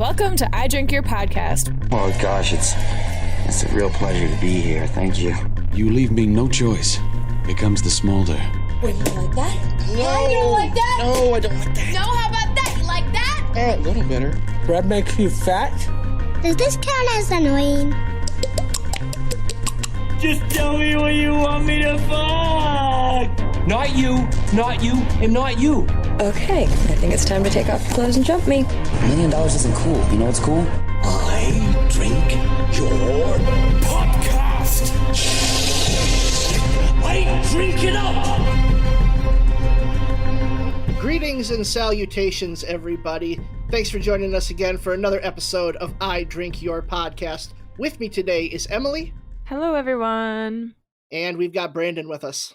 Welcome to I Drink Your Podcast. Oh gosh, it's a real pleasure to be here. Thank you. You leave me no choice. Here comes the smolder. Wait, you like that? No, you don't like that? No, I don't like that. No, how about that? You like that? A little better. Bread makes you fat? Does this count as annoying? Just tell me what you want me to fuck! Not you, and not you. Okay, I think it's time to take off your clothes and jump me. $1 million isn't cool. You know what's cool? I drink your podcast! I drink it up! Greetings and salutations, everybody. Thanks for joining us again for another episode of I Drink Your Podcast. With me today is Emily. Hello, everyone. And we've got Brandon with us.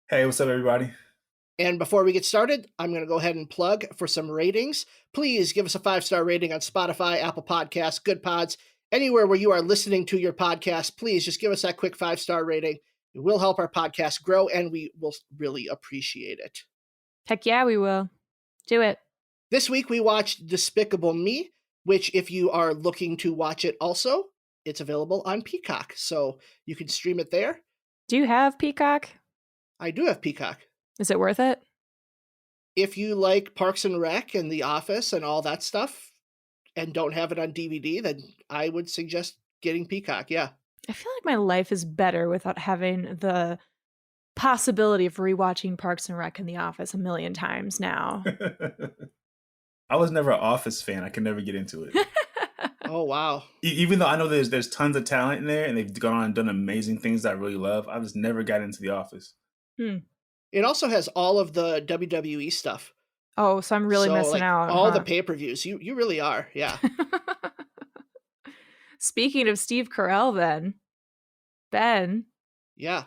Hey, what's up, everybody? And before we get started, I'm going to go ahead and plug for some ratings. Please give us a 5-star rating on Spotify, Apple Podcasts, Good Pods, anywhere where you are listening to your podcast. Please just give us that quick 5-star rating. It will help our podcast grow, and we will really appreciate it. Heck yeah, we will. Do it. This week we watched Despicable Me, which if you are looking to watch it also, it's available on Peacock, so you can stream it there. Do you have Peacock? I do have Peacock. Is it worth it? If you like Parks and Rec and The Office and all that stuff and don't have it on DVD, then I would suggest getting Peacock, yeah. I feel like my life is better without having the possibility of rewatching Parks and Rec and The Office a million times now. I was never an Office fan. I could never get into it. Oh, wow. Even though I know there's tons of talent in there and they've gone on and done amazing things that I really love, I just never got into The Office. It also has all of the WWE stuff. Oh, so I'm really missing out. All the pay-per-views. You really are, yeah. Speaking of Steve Carell then, Ben. Yeah.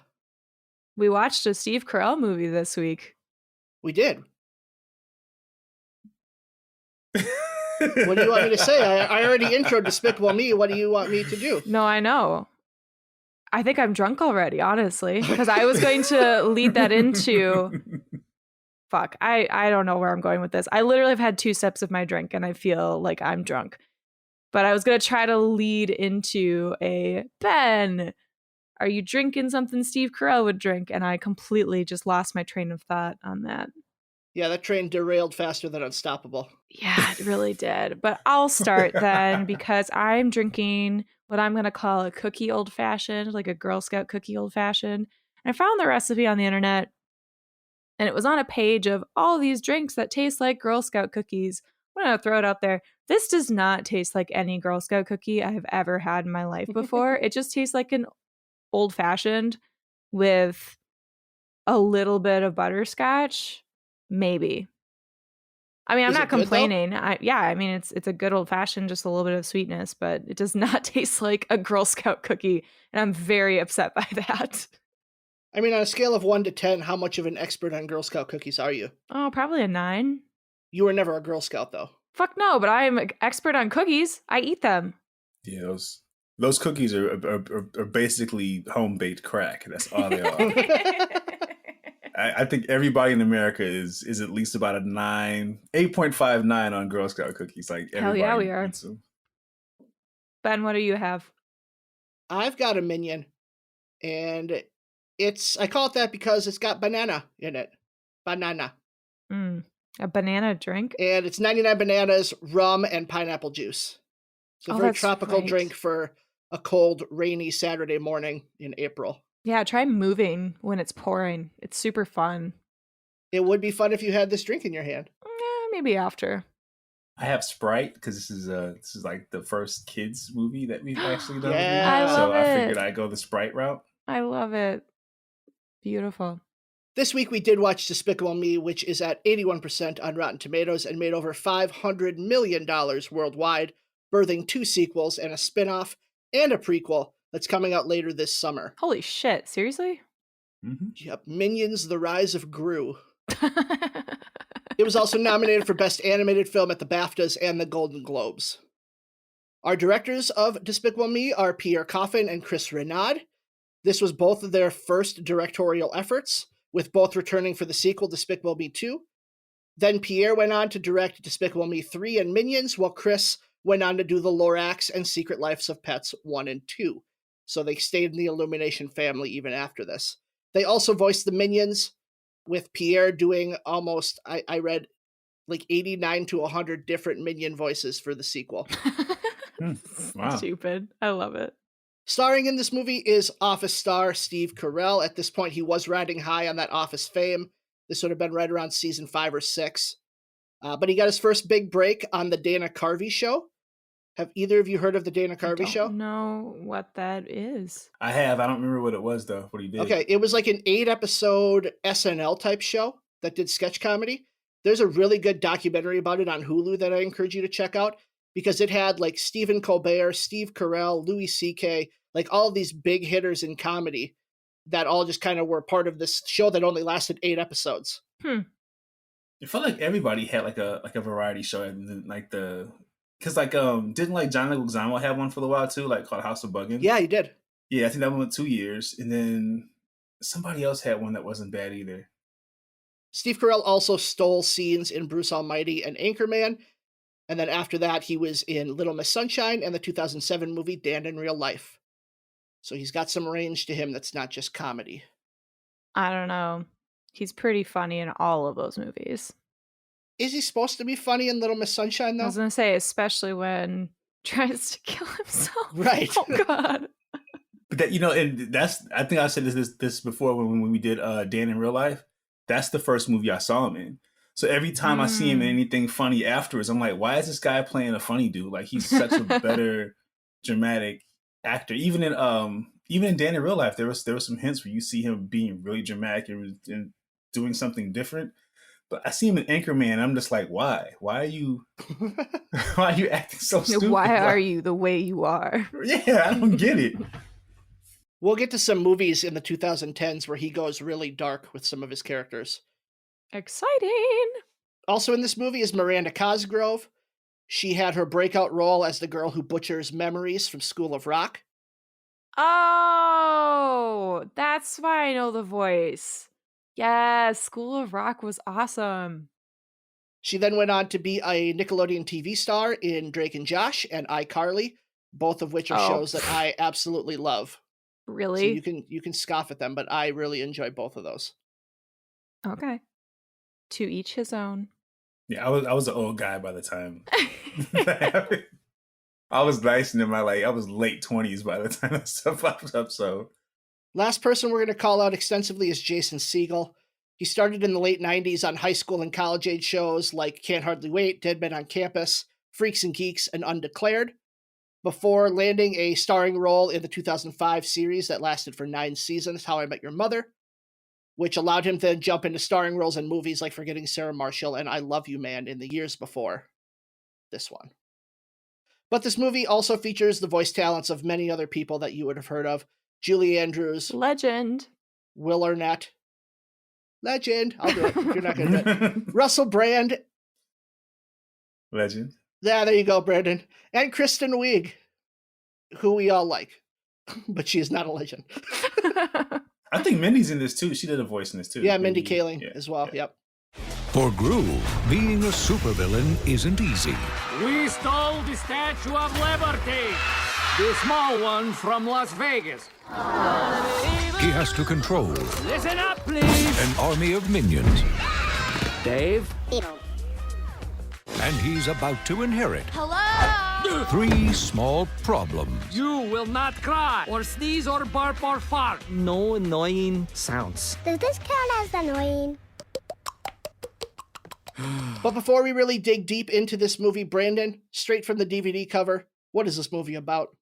We watched a Steve Carell movie this week. We did. What do you want me to say? I already introed Despicable Me. What do you want me to do? No, I know. I think I'm drunk already, honestly, because I was going to lead that into... Fuck, I don't know where I'm going with this. I literally have had 2 sips of my drink and I feel like I'm drunk. But I was going to try to lead into a, Ben, are you drinking something Steve Carell would drink? And I completely just lost my train of thought on that. Yeah, that train derailed faster than Unstoppable. Yeah, it really did. But I'll start then because I'm drinking what I'm going to call a cookie old fashioned, like a Girl Scout cookie old fashioned. And I found the recipe on the internet and it was on a page of all these drinks that taste like Girl Scout cookies. I'm going to throw it out there. This does not taste like any Girl Scout cookie I have ever had in my life before. It just tastes like an old fashioned with a little bit of butterscotch. Maybe. I mean, I'm not complaining. I mean, it's a good old fashioned, just a little bit of sweetness, but it does not taste like a Girl Scout cookie. And I'm very upset by that. I mean, on a scale of 1 to 10, how much of an expert on Girl Scout cookies are you? Oh, probably a 9. You were never a Girl Scout, though. Fuck no, but I'm an expert on cookies. I eat them. Yeah, those cookies are basically home-baked crack. That's all they are. I think everybody in America is at least about a 8.59 on Girl Scout cookies. Like hell yeah, we are. Ben, what do you have? I've got a Minion, and I call it that because it's got banana in it. Banana. A banana drink? And it's 99 bananas, rum, and pineapple juice. It's a very tropical drink for a cold, rainy Saturday morning in April. Yeah, try moving when it's pouring. It's super fun. It would be fun if you had this drink in your hand. Maybe after. I have Sprite because this is like the first kids movie that we've actually done. Yeah. I figured I'd go the Sprite route. I love it. Beautiful. This week we did watch Despicable Me, which is at 81% on Rotten Tomatoes and made over $500 million worldwide, birthing 2 sequels and a spin-off and a prequel that's coming out later this summer. Holy shit, seriously? Mm-hmm. Yep, Minions: The Rise of Gru. It was also nominated for Best Animated Film at the BAFTAs and the Golden Globes. Our directors of Despicable Me are Pierre Coffin and Chris Renaud. This was both of their first directorial efforts, with both returning for the sequel, Despicable Me 2. Then Pierre went on to direct Despicable Me 3 and Minions, while Chris went on to do The Lorax and Secret Lives of Pets 1 and 2. So they stayed in the Illumination family even after this. They also voiced the Minions, with Pierre doing almost, I read, like 89 to 100 different Minion voices for the sequel. Wow. Stupid. I love it. Starring in this movie is Office star Steve Carell. At this point, he was riding high on that Office fame. This would have been right around season 5 or 6. But he got his first big break on the Dana Carvey show. Have either of you heard of the Dana Carvey show? I don't know what that is. I have. I don't remember what it was, though, what he did. Okay, it was like an 8-episode SNL type show that did sketch comedy. There's a really good documentary about it on Hulu that I encourage you to check out, because it had like Stephen Colbert, Steve Carell, Louis C.K., like all of these big hitters in comedy that all just kind of were part of this show that only lasted 8 episodes. It felt like everybody had like a variety show, and like because like didn't like John Leguizamo have one for a while too, like called House of Buggin'? Yeah, he did. Yeah, I think that one went 2 years, and then somebody else had one that wasn't bad either. Steve Carell also stole scenes in Bruce Almighty and Anchorman, and then after that he was in Little Miss Sunshine and the 2007 movie Dan in Real Life. So he's got some range to him that's not just comedy. I don't know. He's pretty funny in all of those movies. Is he supposed to be funny in Little Miss Sunshine, though? I was going to say, especially when he tries to kill himself. Right. Oh, God. But that, and that's, I think I said this before when we did Dan in Real Life. That's the first movie I saw him in. So every time I see him in anything funny afterwards, I'm like, why is this guy playing a funny dude? Like, he's such a better dramatic actor. Even in Dan in Real Life, there was some hints where you see him being really dramatic and doing something different. But I see him in Anchorman, I'm just like, why? Why are you acting so stupid? Why are you the way you are? Yeah, I don't get it. We'll get to some movies in the 2010s where he goes really dark with some of his characters. Exciting. Also in this movie is Miranda Cosgrove. She had her breakout role as the girl who butchers memories from School of Rock. Oh, that's why I know the voice. Yes, School of Rock was awesome. She then went on to be a Nickelodeon TV star in Drake and Josh and iCarly, both of which are shows that I absolutely love. Really? So you can scoff at them, but I really enjoy both of those. Okay. To each his own. Yeah, I was an old guy by the time. I was nice and I was late 20s by the time that stuff popped up. So last person we're going to call out extensively is Jason Segel. He started in the late 90s on high school and college age shows like Can't Hardly Wait, Dead Men on Campus, Freaks and Geeks, and Undeclared, before landing a starring role in the 2005 series that lasted for 9 seasons, How I Met Your Mother, which allowed him to jump into starring roles in movies like Forgetting Sarah Marshall and I Love You Man in the years before this one. But this movie also features the voice talents of many other people that you would have heard of. Julie Andrews. Legend. Will Arnett. Legend. I'll do it if you're not going to do it. Russell Brand. Legend. Yeah, there you go, Brandon. And Kristen Wiig, who we all like. But she is not a legend. I think Mindy's in this too. She did a voice in this too. Yeah, Mindy Kaling as well. Yeah. Yep. For Gru, being a supervillain isn't easy. We stole the Statue of Liberty, the small one from Las Vegas. He has to control Listen up, please. an army of minions, Dave. and he's about to inherit Hello? 3 small problems. You will not cry, or sneeze, or burp, or fart. No annoying sounds. Does this count as annoying? But before we really dig deep into this movie, Brandon, straight from the DVD cover, what is this movie about?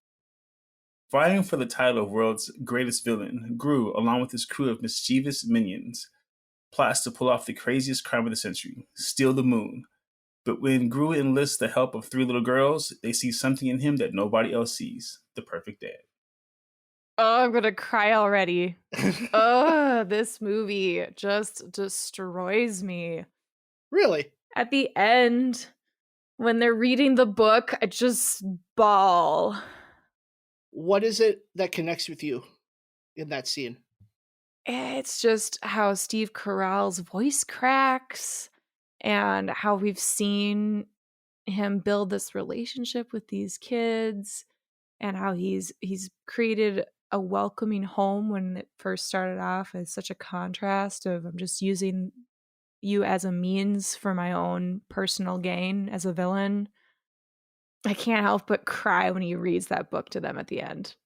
Fighting for the title of world's greatest villain, Gru, along with his crew of mischievous minions, plots to pull off the craziest crime of the century, steal the moon. But when Gru enlists the help of 3 little girls, they see something in him that nobody else sees: the perfect dad. Oh, I'm gonna cry already. Oh, this movie just destroys me. Really? At the end, when they're reading the book, I just bawl. What is it that connects with you in that scene? It's just how Steve Carell's voice cracks and how we've seen him build this relationship with these kids and how he's created a welcoming home when it first started off as such a contrast of I'm just using you as a means for my own personal gain as a villain. I can't help but cry when he reads that book to them at the end.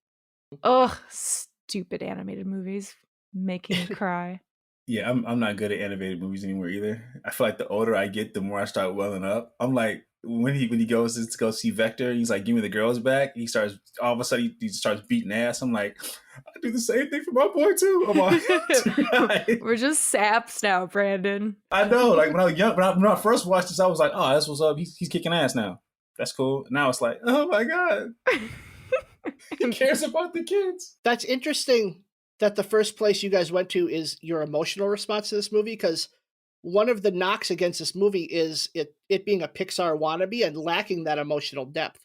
Ugh, stupid animated movies making me cry. Yeah, I'm not good at animated movies anymore either. I feel like the older I get, the more I start welling up. I'm like, when he goes to go see Vector, he's like, "Give me the girls back." He starts all of a sudden he starts beating ass. I'm like, I do the same thing for my boy too. I'm like, we're just saps now, Brandon. I know. Like when I was young, when I first watched this, I was like, "Oh, that's what's up. He's kicking ass now. That's cool." Now it's like, oh my god, he cares about the kids. That's interesting that the first place you guys went to is your emotional response to this movie, because one of the knocks against this movie is it being a Pixar wannabe and lacking that emotional depth.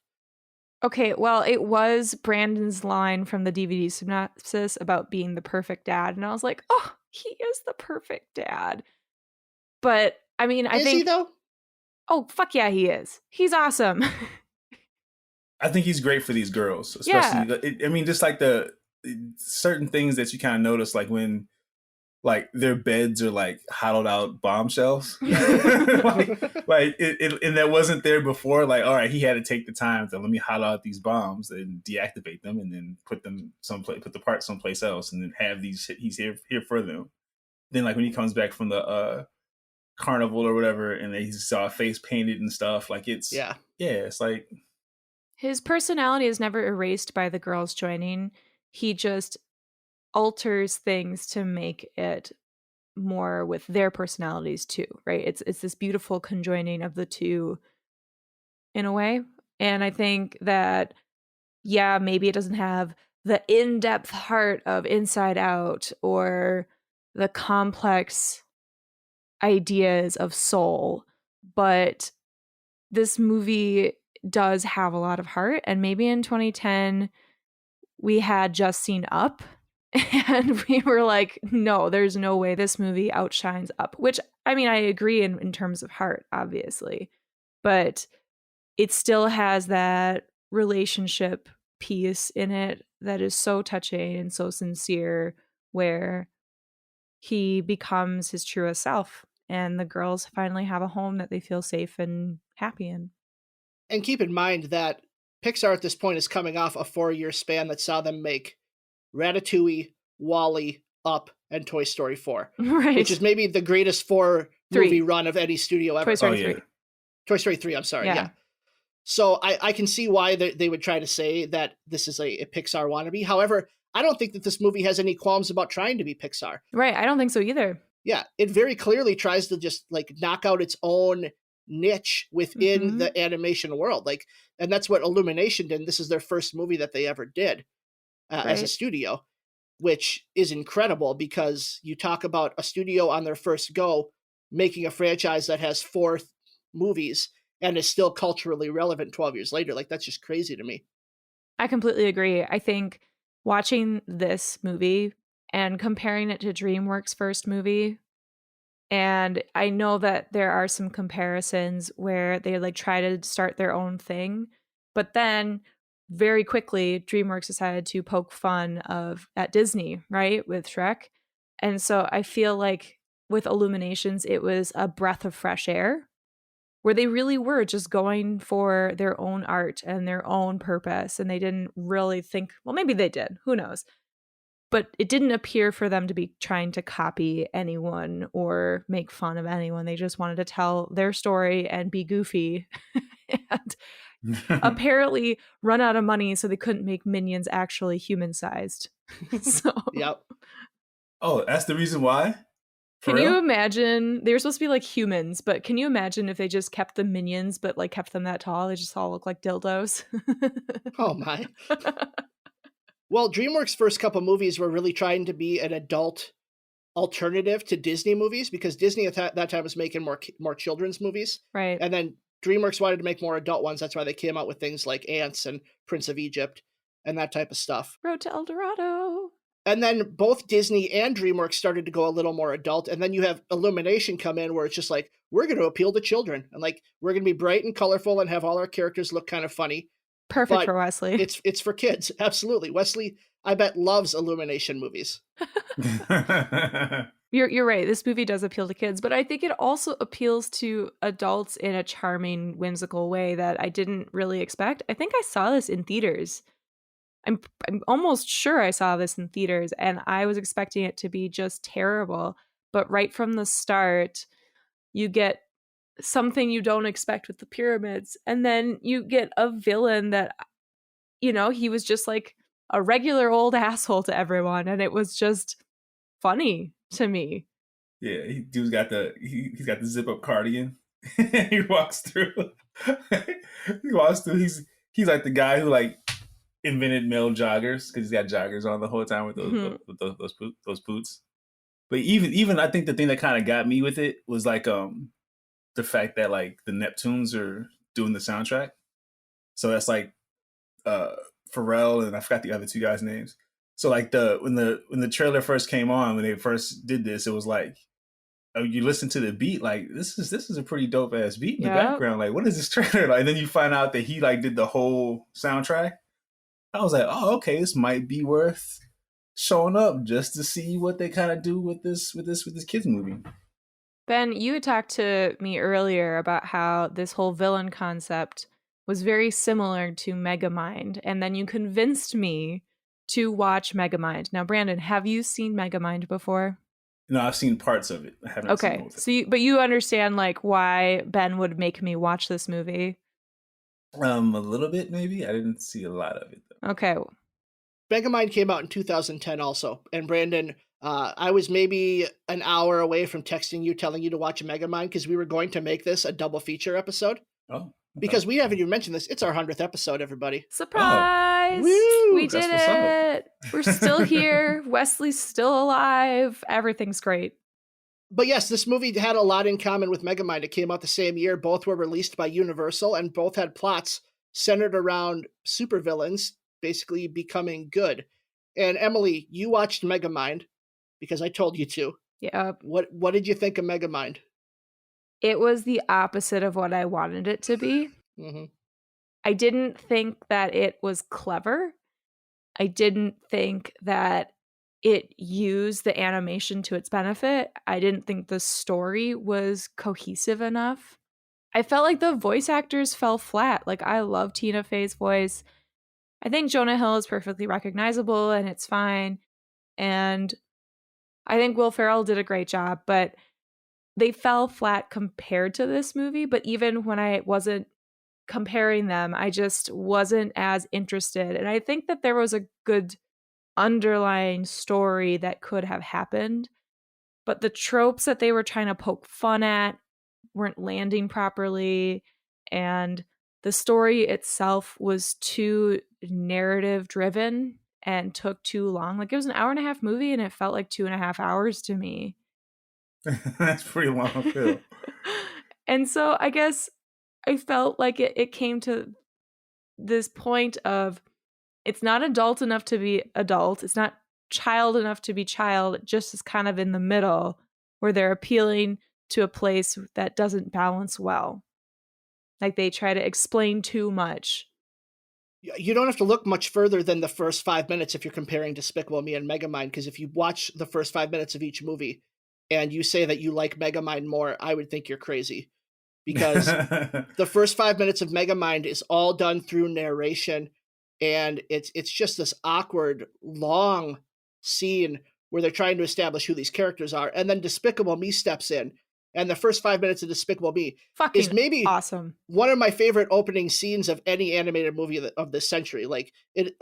Okay, well, it was Brandon's line from the DVD synopsis about being the perfect dad, and I was like, oh, he is the perfect dad. But, I mean, I think... Is he, though? Oh, fuck yeah, he is. He's awesome. I think he's great for these girls, especially, I mean, just like the certain things that you kind of notice, like when like their beds are like hollowed out bombshells, like it and that wasn't there before. Like, all right, he had to take the time to let me hollow out these bombs and deactivate them, and then put them someplace, put the parts someplace else, and then have these. He's here for them. Then, like when he comes back from the carnival or whatever, and he saw a face painted and stuff, like it's it's like his personality is never erased by the girls joining. He just alters things to make it more with their personalities too, right? It's this beautiful conjoining of the two in a way. And I think that, yeah, maybe it doesn't have the in-depth heart of Inside Out or the complex ideas of Soul, but this movie does have a lot of heart. And maybe in 2010 we had just seen Up, and we were like, no, there's no way this movie outshines Up, which, I mean, I agree in terms of heart, obviously, but it still has that relationship piece in it that is so touching and so sincere, where he becomes his truest self and the girls finally have a home that they feel safe and happy in. And keep in mind that Pixar at this point is coming off a 4-year span that saw them make Ratatouille, WALL-E, Up, and Toy Story 4. Right. Which is maybe the greatest 4-movie run of any studio ever. Toy Story 3. Toy Story 3, I'm sorry, yeah. So I can see why they would try to say that this is a Pixar wannabe. However, I don't think that this movie has any qualms about trying to be Pixar. Right, I don't think so either. Yeah, it very clearly tries to just like knock out its own niche within the animation world. Like, and that's what Illumination did. This is their first movie that they ever did as a studio, which is incredible because you talk about a studio on their first go making a franchise that has 4 movies and is still culturally relevant 12 years later. Like, that's just crazy to me. I completely agree. I think watching this movie and comparing it to DreamWorks' first movie, and I know that there are some comparisons where they like try to start their own thing, but then very quickly DreamWorks decided to poke fun at Disney, right, with Shrek. And so I feel like with Illuminations, it was a breath of fresh air where they really were just going for their own art and their own purpose. And they didn't really think, well, maybe they did, who knows? But it didn't appear for them to be trying to copy anyone or make fun of anyone. They just wanted to tell their story and be goofy and apparently run out of money, so they couldn't make Minions actually human-sized. So, yep. Oh, that's the reason why? Can you imagine? They were supposed to be like humans, but can you imagine if they just kept the Minions, but like kept them that tall? They just all look like dildos. Oh my. Well, DreamWorks' first couple movies were really trying to be an adult alternative to Disney movies, because Disney at that time was making more children's movies. Right. And then DreamWorks wanted to make more adult ones. That's why they came out with things like Ants and Prince of Egypt and that type of stuff. Road to El Dorado. And then both Disney and DreamWorks started to go a little more adult. And then you have Illumination come in where it's just like, we're going to appeal to children. And like, we're going to be bright and colorful and have all our characters look kind of funny. Perfect But for Wesley. It's for kids. Absolutely. Wesley, I bet, loves Illumination movies. You're right. This movie does appeal to kids, but I think it also appeals to adults in a charming, whimsical way that I didn't really expect. I think I saw this in theaters. I'm almost sure I saw this in theaters, and I was expecting it to be just terrible. But right from the start, you get something you don't expect with the pyramids, and then you get a villain that, you know, he was just like a regular old asshole to everyone, and it was just funny to me. Yeah, dude's got he's got the zip up cardigan. He walks through. He's like the guy who like invented male joggers because he's got joggers on the whole time with those boots. But even I think the thing that kind of got me with it was like the fact that like the Neptunes are doing the soundtrack. So that's like Pharrell and I forgot the other two guys' names. So like when the trailer first came on, when they first did this, it was like, oh, you listen to the beat, like this is a pretty dope ass beat in the background. Like, what is this trailer like? And then you find out that he like did the whole soundtrack. I was like, oh, okay, this might be worth showing up just to see what they kind of do with this kids movie. Ben, you had talked to me earlier about how this whole villain concept was very similar to Megamind, and then you convinced me to watch Megamind. Now, Brandon, have you seen Megamind before? No, I've seen parts of it. I haven't seen it. So but you understand like why Ben would make me watch this movie? A little bit, maybe. I didn't see a lot of it, though. Okay. Megamind came out in 2010 also. And Brandon, I was maybe an hour away from texting you, telling you to watch Megamind because we were going to make this a double feature episode. Oh. Okay. Because we haven't even mentioned this. It's our 100th episode, everybody. Surprise! Oh. We did it! We're still here. Wesley's still alive. Everything's great. But yes, this movie had a lot in common with Megamind. It came out the same year. Both were released by Universal, and both had plots centered around supervillains basically becoming good. And Emily, you watched Megamind because I told you to. Yeah. What did you think of Megamind? It was the opposite of what I wanted it to be. Mm-hmm. I didn't think that it was clever. I didn't think that it used the animation to its benefit. I didn't think the story was cohesive enough. I felt like the voice actors fell flat. Like, I love Tina Fey's voice. I think Jonah Hill is perfectly recognizable and it's fine. And I think Will Ferrell did a great job, but they fell flat compared to this movie. But even when I wasn't comparing them, I just wasn't as interested. And I think that there was a good underlying story that could have happened, but the tropes that they were trying to poke fun at weren't landing properly, and the story itself was too narrative driven and took too long. Like, it was an 1.5-hour movie and it felt like 2.5 hours to me. That's pretty long too. And so I guess I felt like it came to this point of, it's not adult enough to be adult. It's not child enough to be child. It just is kind of in the middle where they're appealing to a place that doesn't balance well. Like, they try to explain too much. You don't have to look much further than the first 5 minutes if you're comparing Despicable Me and Megamind, because if you watch the first 5 minutes of each movie and you say that you like Megamind more, I would think you're crazy. Because the first 5 minutes of Megamind is all done through narration. And it's just this awkward, long scene where they're trying to establish who these characters are. And then Despicable Me steps in. And the first 5 minutes of Despicable Me is maybe awesome. One of my favorite opening scenes of any animated movie of this century. Like,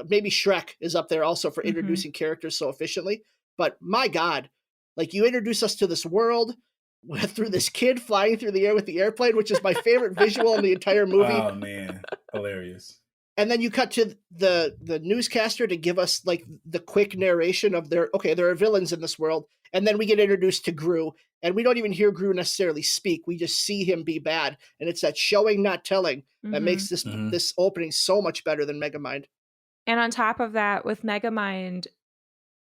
maybe Shrek is up there also for introducing characters so efficiently. But my God, like, you introduce us to this world through this kid flying through the air with the airplane, which is my favorite visual in the entire movie. Oh, man. Hilarious. And then you cut to the newscaster to give us like the quick narration of there are villains in this world. And then we get introduced to Gru, and we don't even hear Gru necessarily speak. We just see him be bad. And it's that showing, not telling that makes this opening so much better than Megamind. And on top of that, with Megamind,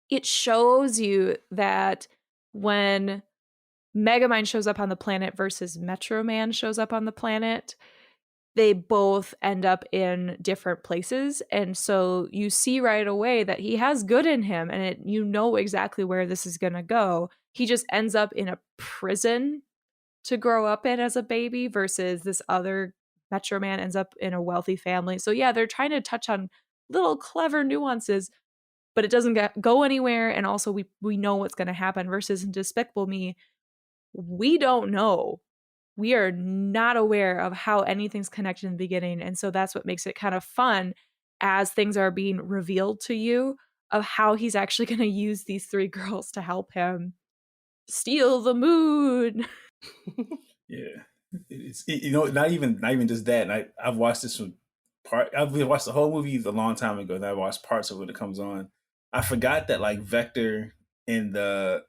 it shows you that when Megamind shows up on the planet versus Metro Man shows up on the planet, they both end up in different places. And so you see right away that he has good in him, and you know exactly where this is going to go. He just ends up in a prison to grow up in as a baby versus this other Metro Man ends up in a wealthy family. So yeah, they're trying to touch on little clever nuances, but it doesn't go anywhere. And also we know what's going to happen versus in Despicable Me, we don't know. We are not aware of how anything's connected in the beginning. And so that's what makes it kind of fun as things are being revealed to you of how he's actually going to use these three girls to help him steal the moon. Yeah, not even just that. And I've watched this from I've watched the whole movie a long time ago, and I watched parts of it when it comes on. I forgot that like Vector and the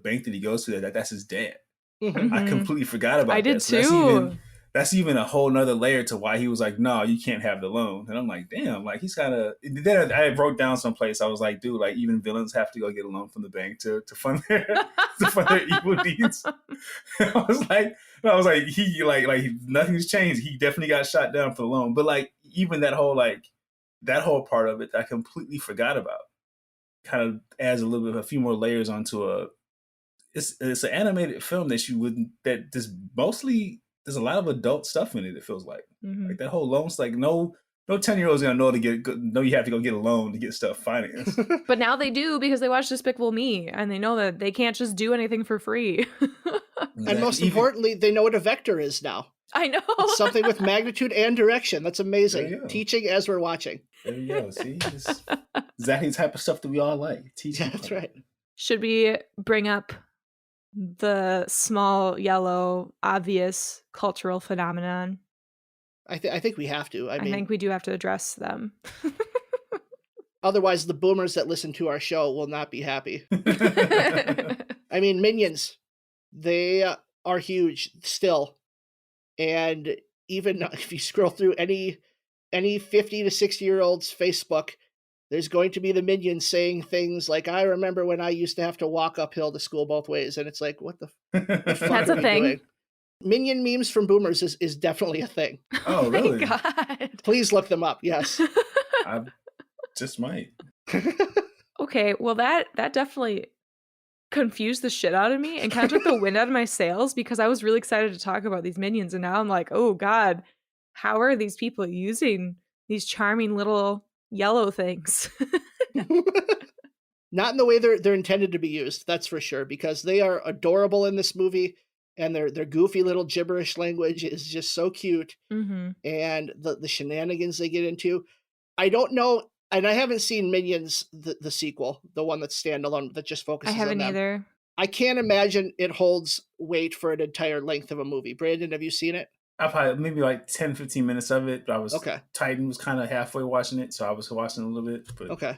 bank that he goes to, that's his dad. Mhm. I completely forgot about I that. did So too. that's even a whole nother layer to why he was like, no, you can't have the loan. And I'm like, damn, like he's gotta. Then I wrote down someplace. I was like, dude, like even villains have to go get a loan from the bank to fund their evil deeds. I was like, he like nothing's changed. He definitely got shot down for the loan. But like even that whole part of it, I completely forgot about. Kind of adds a few more layers onto it's an animated film that just mostly there's a lot of adult stuff in it. It feels like like that whole loan's like no 10-year-old's gonna know you have to go get a loan to get stuff financed. But now they do because they watch Despicable Me and they know that they can't just do anything for free. And most importantly, they know what a vector is now. I know. It's something with magnitude and direction. That's There amazing. you go. Teaching as we're watching. There you go. See, it's exactly the type of stuff that we all like. Teaching. Yeah, that's right. Should we bring up the small, yellow, obvious cultural phenomenon? I think we have to. I mean, think we do have to address them. otherwise the boomers that listen to our show will not be happy. I mean, Minions, they are huge still. And even if you scroll through any 50 to 60-year-old's Facebook, there's going to be the Minions saying things like, I remember when I used to have to walk uphill to school both ways. And it's like, what the fuck That's are a we thing. doing? Minion memes from boomers is definitely a thing. Oh, really? My God. Please look them up. Yes. I just might. Okay, well that definitely confused the shit out of me and kind of took the wind out of my sails because I was really excited to talk about these Minions, and now I'm like, oh God, how are these people using these charming little yellow things? Not in the way they're intended to be used, that's for sure, because they are adorable in this movie, and their goofy little gibberish language is just so cute, and the shenanigans they get into. I don't know, and I haven't seen Minions, the sequel, the one that's standalone, that just focuses I haven't on them. either. I can't imagine it holds weight for an entire length of a movie. Brandon, have you seen it? I probably maybe like 10-15 minutes of it. But I was Okay. Titan was kind of halfway watching it, so I was watching a little bit. But Okay.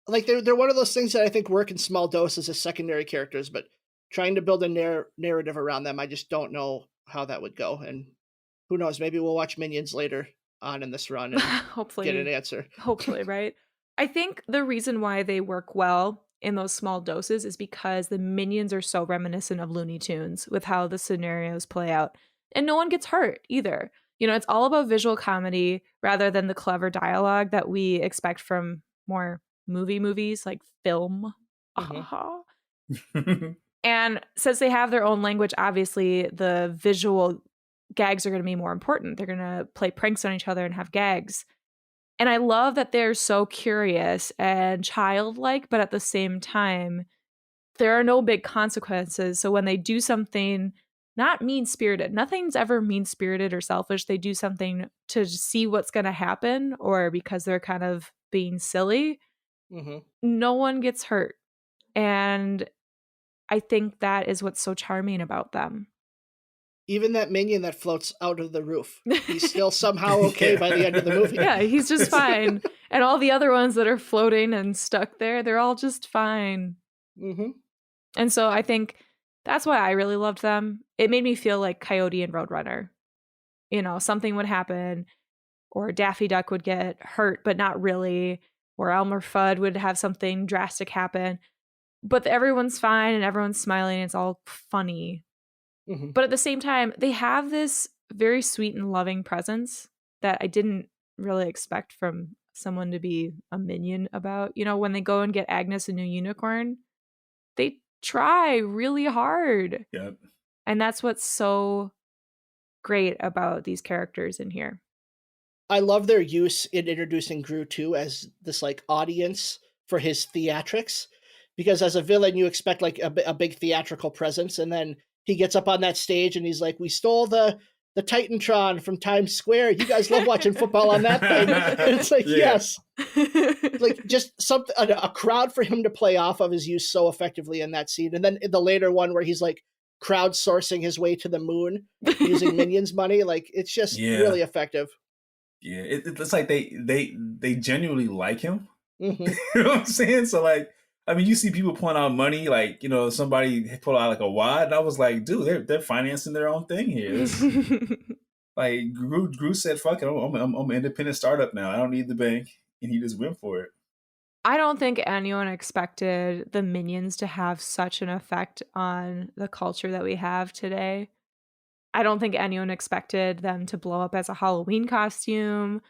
Like they're one of those things that I think work in small doses as secondary characters, but trying to build a narrative around them, I just don't know how that would go. And who knows? Maybe we'll watch Minions later on in this run and Hopefully get an answer. Hopefully, right? I think the reason why they work well in those small doses is because the Minions are so reminiscent of Looney Tunes with how the scenarios play out. And no one gets hurt either. You know, it's all about visual comedy rather than the clever dialogue that we expect from more movies like film. And since they have their own language, obviously the visual gags are going to be more important. They're going to play pranks on each other and have gags. And I love that they're so curious and childlike, but at the same time, there are no big consequences. So when they do something not mean-spirited, nothing's ever mean-spirited or selfish. They do something to see what's going to happen or because they're kind of being silly. No one gets hurt. And I think that is what's so charming about them. Even that Minion that floats out of the roof, he's still somehow okay by the end of the movie. Yeah, he's just fine. And all the other ones that are floating and stuck there, they're all just fine. And so I think that's why I really loved them. It made me feel like Coyote and Roadrunner. You know, something would happen or Daffy Duck would get hurt, but not really. or Elmer Fudd would have something drastic happen. But everyone's fine and everyone's smiling. It's all funny. Mhm. But at the same time, they have this very sweet and loving presence that I didn't really expect from someone to be a minion about. You know, when they go and get Agnes a new unicorn, they try really hard. Yep. And that's what's so great about these characters in here. I love their use in introducing Gru too as this like audience for his theatrics, because as a villain you expect like a big theatrical presence, and then he gets up on that stage and he's like, "We stole the Titantron from Times Square. You guys love watching football on that thing." And it's like, yes, like just something a crowd for him to play off of is used so effectively in that scene. And then in the later one where he's like crowdsourcing his way to the moon using Minions money, like it's just really effective. Yeah, it's like they genuinely like him. Mhm. You know what I'm saying? So like, I mean, you see people pulling out money, like, you know, somebody pulled out like a wad, and I was like, dude, they're financing their own thing here. Like Gru said, "Fuck it, I'm an independent startup now. I don't need the bank," and he just went for it. I don't think anyone expected the Minions to have such an effect on the culture that we have today. I don't think anyone expected them to blow up as a Halloween costume.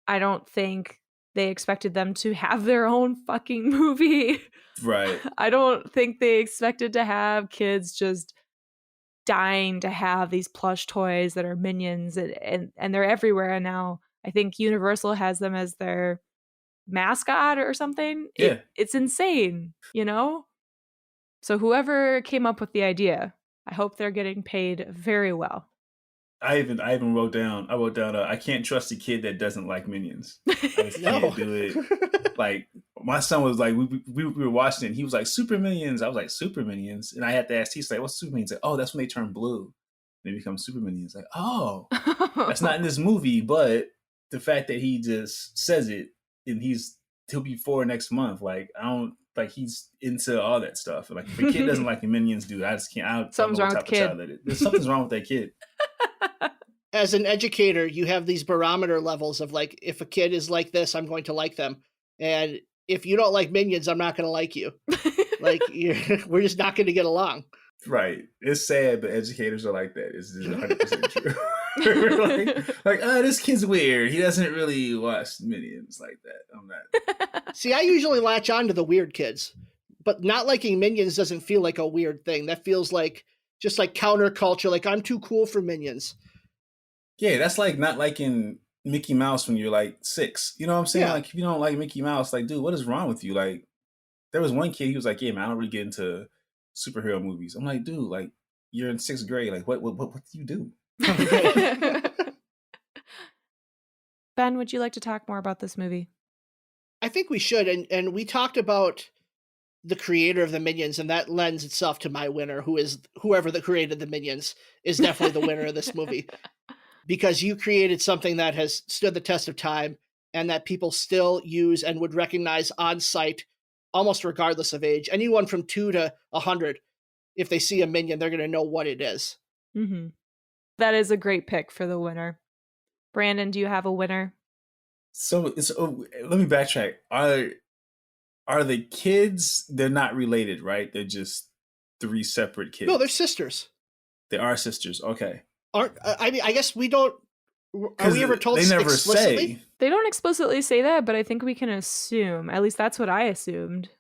I don't think they expected them to have their own fucking movie. Right. I don't think they expected to have kids just dying to have these plush toys that are Minions, and they're everywhere. And now I think Universal has them as their mascot or something. Yeah. It's insane, you know? So whoever came up with the idea, I hope they're getting paid very well. I even wrote down. I can't trust a kid that doesn't like Minions. I just can't do it. Like my son was like, we were watching it. And he was like, Super Minions. I was like, Super Minions, and I had to ask. He's like, what's Super Minions? Like, oh, that's when they turn blue. They become Super Minions. Like, oh, that's not in this movie, but the fact that he just says it, and he'll be 4 next month. Like, I don't like he's into all that stuff. Like, if a kid doesn't like the Minions, dude, I just can't. Something's wrong with the kid. There's something's wrong with that kid. As an educator, you have these barometer levels of like, if a kid is like this, I'm going to like them. And if you don't like Minions, I'm not going to like you. Like, we're just not going to get along. Right. It's sad, but educators are like that. It's 100% true. like, oh, this kid's weird. He doesn't really watch Minions like that. I'm not. See, I usually latch on to the weird kids, but not liking Minions doesn't feel like a weird thing. That feels like just like counterculture. Like, I'm too cool for Minions. Yeah, that's like not liking Mickey Mouse when you're like 6. You know what I'm saying? Yeah. Like, if you don't like Mickey Mouse, like, dude, what is wrong with you? Like, there was one kid, he was like, yeah, man, I don't really get into superhero movies. I'm like, dude, like, you're in 6th grade. Like, what do you do? Ben, would you like to talk more about this movie? I think we should. And we talked about the creator of the Minions, and that lends itself to my winner, who is whoever that created the Minions is definitely the winner of this movie. Because you created something that has stood the test of time and that people still use and would recognize on sight, almost regardless of age. Anyone from 2 to 100, if they see a Minion, they're going to know what it is. Mm-hmm. That is a great pick for the winner. Brandon, do you have a winner? So let me backtrack. Are the kids? They're not related, right? They're just 3 separate kids. No, they're sisters. They are sisters. Okay. I mean, I guess we don't. Are we ever told they never explicitly? say. They don't explicitly say that, but I think we can assume. At least that's what I assumed.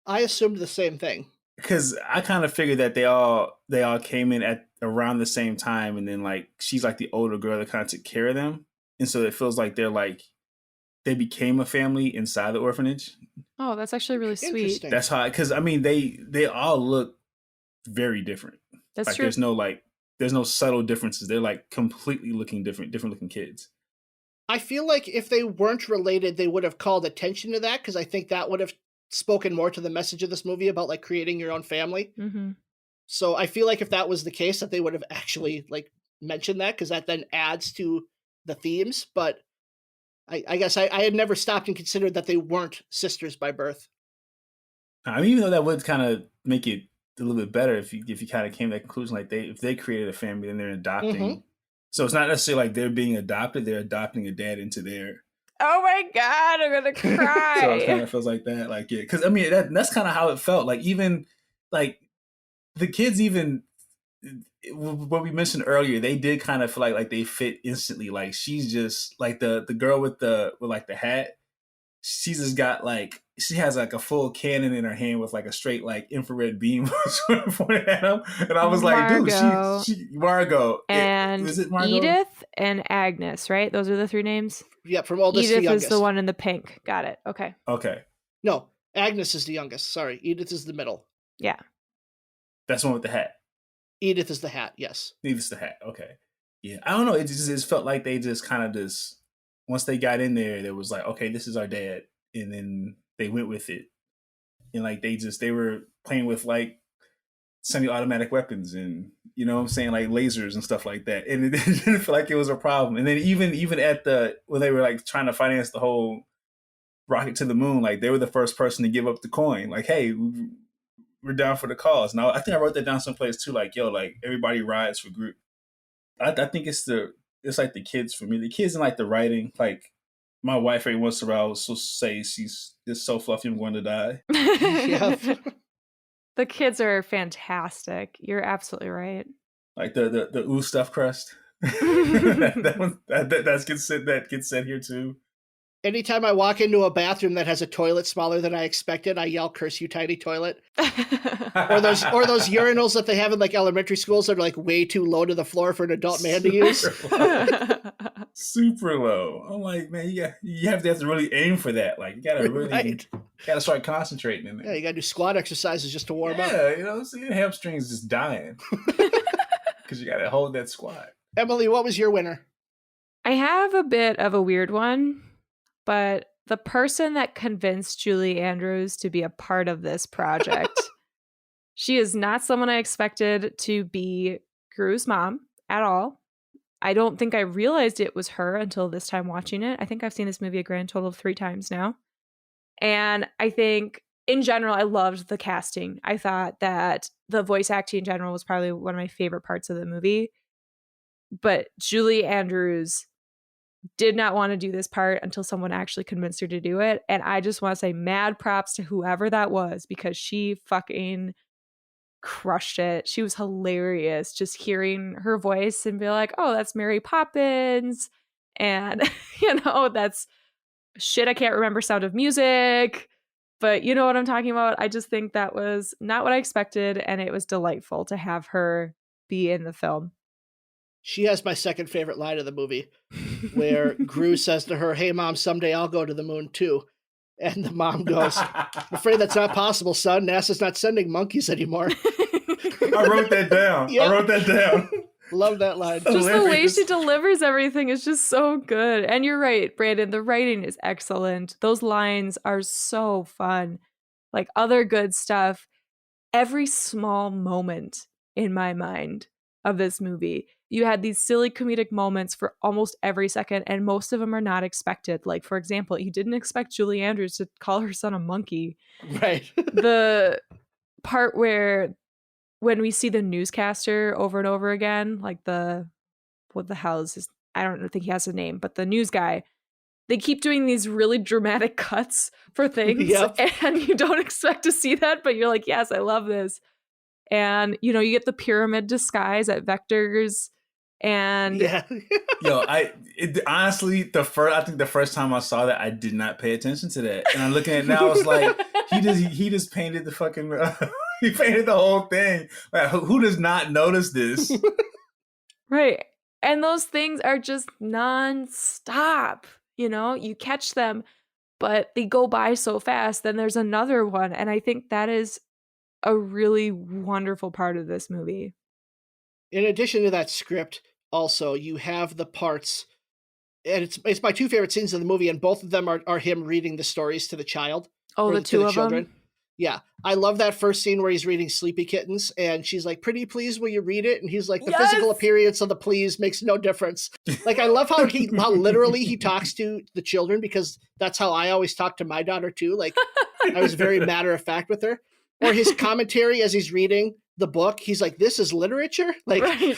I assumed the same thing. Because I kind of figured that they all came in at around the same time, and then like she's like the older girl that kind of took care of them, and so it feels like they became a family inside the orphanage. Oh, that's actually really sweet. That's how, because I mean they all look very different. That's like, true. There's no subtle differences. They're like completely looking different looking kids. I feel like if they weren't related, they would have called attention to that, because I think that would have spoken more to the message of this movie about like creating your own family. Mm-hmm. So I feel like if that was the case, that they would have actually like mentioned that, because that then adds to the themes. But I guess I had never stopped and considered that they weren't sisters by birth. I mean, even though that would kind of make it a little bit better if you kind of came to that conclusion, like if they created a family, then they're adopting. Mm-hmm. So it's not necessarily like they're being adopted; they're adopting a dad into their Oh my god, I'm gonna cry. So it kind of feels like that. Like, yeah, because I mean that's kind of how it felt. Like even like the kids, even what we mentioned earlier, they did kind of feel like they fit instantly. Like she's just like the girl with like the hat. She's just got like she has like a full cannon in her hand with like a straight like infrared beam pointed at him, and I was like, dude, she Margot and is it Margot? Edith and Agnes, right? Those are the three names. Yeah, from oldest to Edith youngest. is the one in the pink. Got it. Okay. Okay. No, Agnes is the youngest. Sorry, Edith is the middle. Yeah. That's the one with the hat. Edith is the hat. Yes. Edith's the hat. Okay. Yeah, I don't know. It just felt like they just kind of just once they got in there, there was like, okay, this is our dad, and then they went with it, and like they were playing with like semi-automatic weapons and you know what I'm saying, like lasers and stuff like that, and it didn't feel like it was a problem. And then even at the when they were like trying to finance the whole rocket to the moon, like they were the first person to give up the coin. Like, hey, we're down for the cause. Now I think I wrote that down someplace too. Like, yo, like everybody rides for Groot. I think it's like the kids for me. The kids and like the writing. Like my wife every once in a while will say she's just so fluffy I'm going to die. Yeah. The kids are fantastic. You're absolutely right. Like the ooh stuffed crust. that gets said here too. Anytime I walk into a bathroom that has a toilet smaller than I expected, I yell, "Curse you, tiny toilet!" or those urinals that they have in like elementary schools that are like way too low to the floor for an adult man to use. Super low. I'm like, man, you have to really aim for that. Like, you gotta really gotta start concentrating in there. Yeah, you gotta do squat exercises just to warm up. Yeah, you know what I'm saying? Hamstrings just dying because you gotta hold that squat. Emily, what was your winner? I have a bit of a weird one, but the person that convinced Julie Andrews to be a part of this project, she is not someone I expected to be Gru's mom at all. I don't think I realized it was her until this time watching it. I think I've seen this movie a grand total of 3 times now. And I think in general, I loved the casting. I thought that the voice acting in general was probably one of my favorite parts of the movie. But Julie Andrews did not want to do this part until someone actually convinced her to do it. And I just want to say mad props to whoever that was, because she fucking crushed it. She was hilarious. Just hearing her voice and be like, oh, that's Mary Poppins. And, that's shit. I can't remember Sound of Music, but you know what I'm talking about. I just think that was not what I expected. And it was delightful to have her be in the film. She has my second favorite line of the movie, where Gru says to her, "Hey, Mom, someday I'll go to the moon, too." And the mom goes, "I'm afraid that's not possible, son. NASA's not sending monkeys anymore." I wrote that down. Yep. I wrote that down. Love that line. Just the way she delivers everything is just so good. And you're right, Brandon. The writing is excellent. Those lines are so fun. Like other good stuff. Every small moment in my mind of this movie, you had these silly comedic moments for almost every second, and most of them are not expected. Like, for example, you didn't expect Julie Andrews to call her son a monkey. Right. The part when we see the newscaster over and over again, like what the hell is his, I don't think he has a name, but the news guy, they keep doing these really dramatic cuts for things. Yep. And you don't expect to see that, but you're like, yes, I love this. And, you get the pyramid disguise at Vector's. And yeah. Yo, honestly, I think the first time I saw that, I did not pay attention to that. And I'm looking at it now, it's like, he just painted the fucking, he painted the whole thing. Like, who does not notice this? Right. And those things are just nonstop. You catch them, but they go by so fast. Then there's another one. And I think that is a really wonderful part of this movie. In addition to that script, also, you have the parts, and it's my 2 favorite scenes in the movie, and both of them are him reading the stories to the child. Oh, the 2 of children. them? Yeah. I love that first scene where he's reading Sleepy Kittens, and she's like, "Pretty please, will you read it?" And he's like, "The physical appearance of the please makes no difference." Like, I love how literally he talks to the children, because that's how I always talk to my daughter too. Like, I was very matter of fact with her. Or his commentary as he's reading the book, he's like, "This is literature?" Like, right.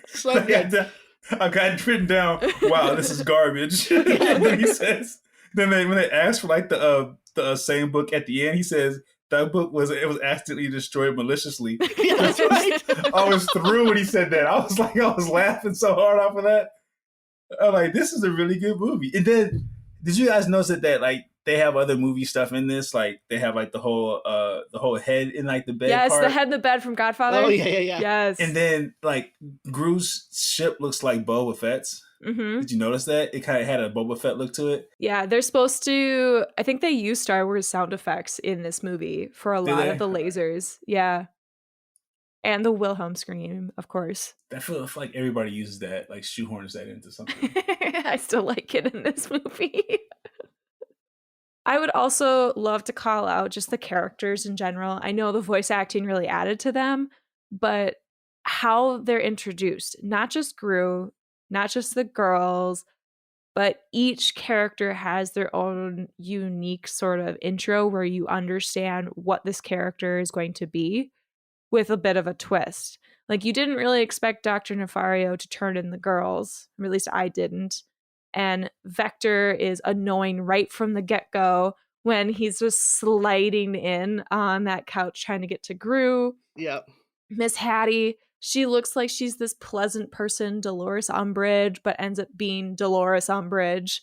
so good. I got written down. Wow, this is garbage. And then he says, when they asked for like the same book at the end, he says that book was accidentally destroyed maliciously. Yeah, that's right. I was through when he said that. I was laughing so hard off of that. I'm like, this is a really good movie. And then, did you guys notice that like they have other movie stuff in this? Like they have like the whole head in like the bed. Yes, part. the head in the bed from Godfather. Oh yeah. Yes. And then like Gru's ship looks like Boba Fett's. Mm-hmm. Did you notice that? It kind of had a Boba Fett look to it. Yeah, they're supposed to. I think they use Star Wars sound effects in this movie for a lot of the lasers. Yeah. And the Wilhelm scream, of course. I feel like everybody uses that, like shoehorns that into something. I still like it in this movie. I would also love to call out just the characters in general. I know the voice acting really added to them, but how they're introduced, not just Gru, not just the girls, but each character has their own unique sort of intro where you understand what this character is going to be with a bit of a twist. Like you didn't really expect Dr. Nefario to turn in the girls, or at least I didn't. And Vector is annoying right from the get-go when he's just sliding in on that couch trying to get to Gru. Yep. Miss Hattie, she looks like she's this pleasant person, Dolores Umbridge, but ends up being Dolores Umbridge.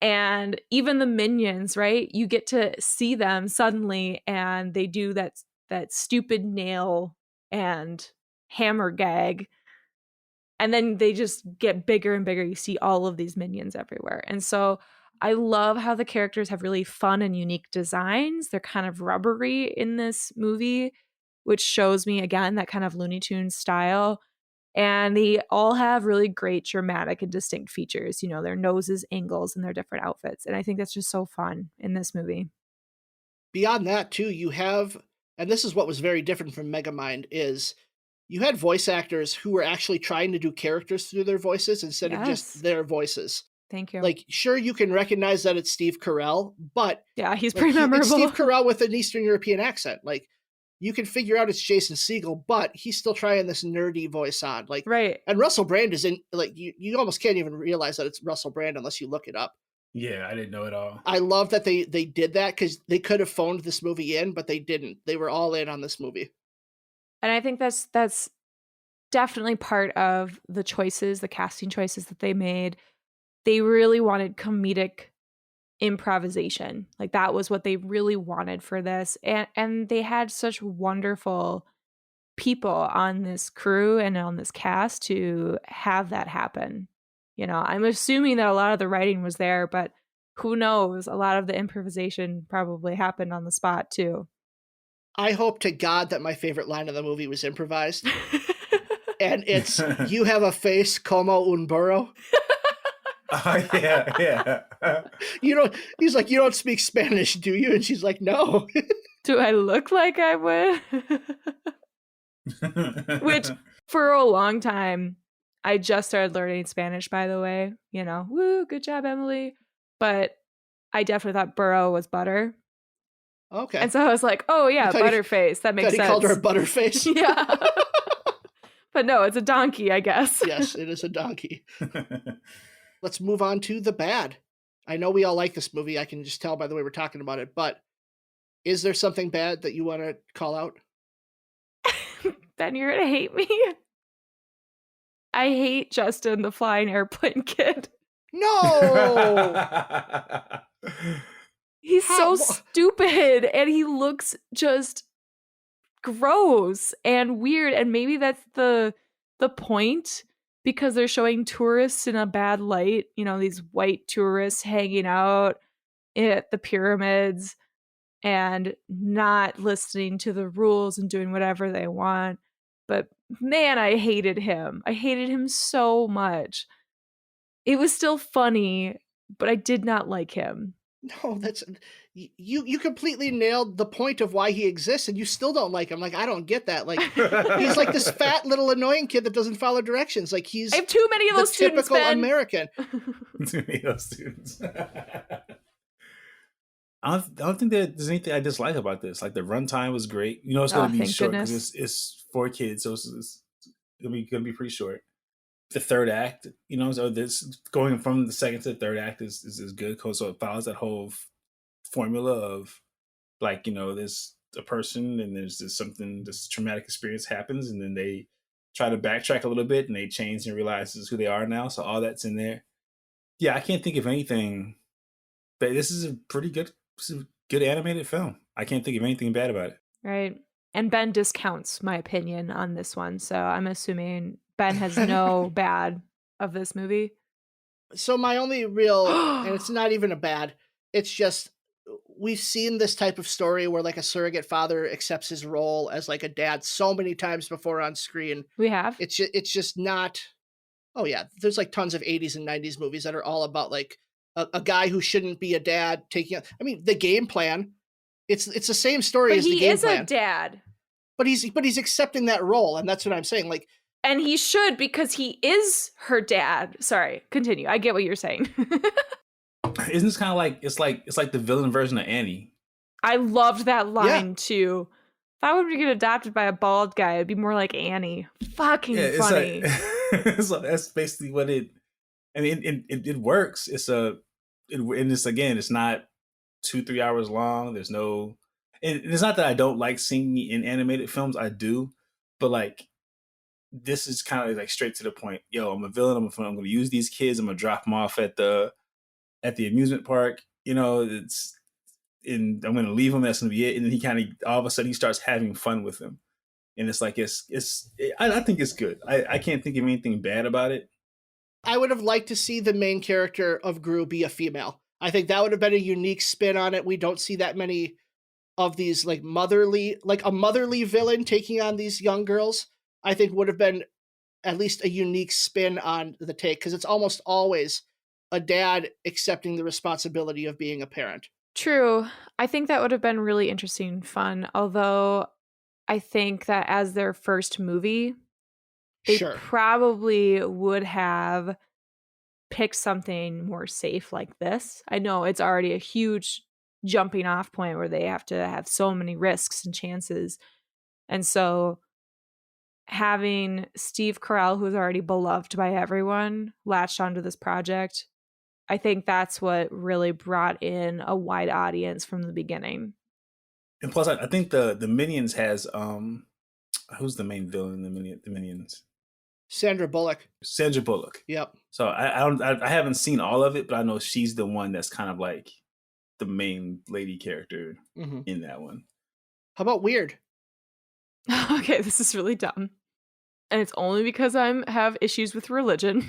And even the minions, right? You get to see them suddenly and they do that stupid nail and hammer gag. And then they just get bigger and bigger. You see all of these minions everywhere. And so I love how the characters have really fun and unique designs. They're kind of rubbery in this movie, which shows me, again, that kind of Looney Tunes style. And they all have really great dramatic and distinct features, you know, their noses, angles, and their different outfits. And I think that's just so fun in this movie. Beyond that, too, you have, and this is what was very different from Megamind, is you had voice actors who were actually trying to do characters through their voices instead of just their voices. Thank you. Like, sure, you can recognize that it's Steve Carell, but yeah, he's pretty memorable. It's Steve Carell with an Eastern European accent. Like, you can figure out it's Jason Segel, but he's still trying this nerdy voice on. Like, right. And Russell Brand is in, like, you almost can't even realize that it's Russell Brand unless you look it up. Yeah, I didn't know it all. I love that they did that because they could have phoned this movie in, but they didn't. They were all in on this movie. And I think that's definitely part of the choices, the casting choices that they made. They really wanted comedic improvisation. Like that was what they really wanted for this. And they had such wonderful people on this crew and on this cast to have that happen. You know, I'm assuming that a lot of the writing was there, but who knows? A lot of the improvisation probably happened on the spot too. I hope to God that my favorite line of the movie was improvised. And it's, you have a face como un burro. Yeah. He's like, you don't speak Spanish, do you? And she's like, no. Do I look like I would? Which, for a long time, I just started learning Spanish, by the way. You know, woo, good job, Emily. But I definitely thought burro was butter. Okay. And so I was like, oh yeah, butterface. That makes sense. He called her a butterface? Yeah. But no, it's a donkey, I guess. Yes, it is a donkey. Let's move on to the bad. I know we all like this movie. I can just tell by the way we're talking about it. But is there something bad that you want to call out? Ben, you're going to hate me. I hate Justin, the flying airplane kid. No! He's so stupid. And he looks just gross and weird. And maybe that's the point, because they're showing tourists in a bad light, you know, these white tourists hanging out at the pyramids and not listening to the rules and doing whatever they want. But man, I hated him. I hated him so much. It was still funny, but I did not like him. No, that's you completely nailed the point of why he exists, and you still don't like him. Like, I don't get that. Like, he's like this fat little annoying kid that doesn't follow directions. Like, he's I have too many of those students, typical Ben. American. Too many of those students. I don't think there's anything I dislike about this. Like, the runtime was great. You know, it's going to be short because it's for kids, so it's gonna be pretty short. the third act, so this going from the second to the third act is good, so it follows that whole formula of like, there's a person and there's this traumatic experience happens, and then they try to backtrack a little bit and they change and realize this is who they are now. So all that's in there. Yeah, I can't think of anything, but this is a good animated film. I can't think of anything bad about it. Right. And Ben discounts my opinion on this one. So I'm assuming Ben has no bad of this movie. So my only real, and it's not even a bad, it's just, we've seen this type of story where like a surrogate father accepts his role as like a dad so many times before on screen. We have. It's just not. Oh yeah, there's like tons of 80s and 90s movies that are all about like a guy who shouldn't be a dad taking. I mean, The Game Plan. It's the same story as The Game Plan. But he is a dad. But he's accepting that role, and that's what I'm saying. Like, and he should, because he is her dad. Sorry, continue. I get what you're saying. Isn't this kind of like it's like the villain version of Annie? I loved that line too. If I were to get adopted by a bald guy, it'd be more like Annie. Fucking funny. So that's basically what it. I mean, it works. And it's not 2-3 hours long. There's no, and it's not that I don't like seeing me in animated films. I do, but like this is kind of like straight to the point. Yo, I'm a villain. I'm going to use these kids. I'm going to drop them off at the amusement park. I'm going to leave him. That's going to be it. And then he kind of all of a sudden he starts having fun with them. And it's like, I think it's good. I can't think of anything bad about it. I would have liked to see the main character of Gru be a female. I think that would have been a unique spin on it. We don't see that many of these like a motherly villain taking on these young girls. I think would have been at least a unique spin on the take, because it's almost always a dad accepting the responsibility of being a parent. True. I think that would have been really interesting and fun. Although I think that as their first movie, they probably would have picked something more safe like this. I know it's already a huge jumping off point where they have to have so many risks and chances. And so having Steve Carell, who's already beloved by everyone, latched onto this project, I think that's what really brought in a wide audience from the beginning. And plus, I think the Minions has who's the main villain in the Minions? Sandra Bullock. Yep. So I haven't seen all of it, but I know she's the one that's kind of like the main lady character in that one. How about Weird? Okay, this is really dumb. And it's only because I have issues with religion.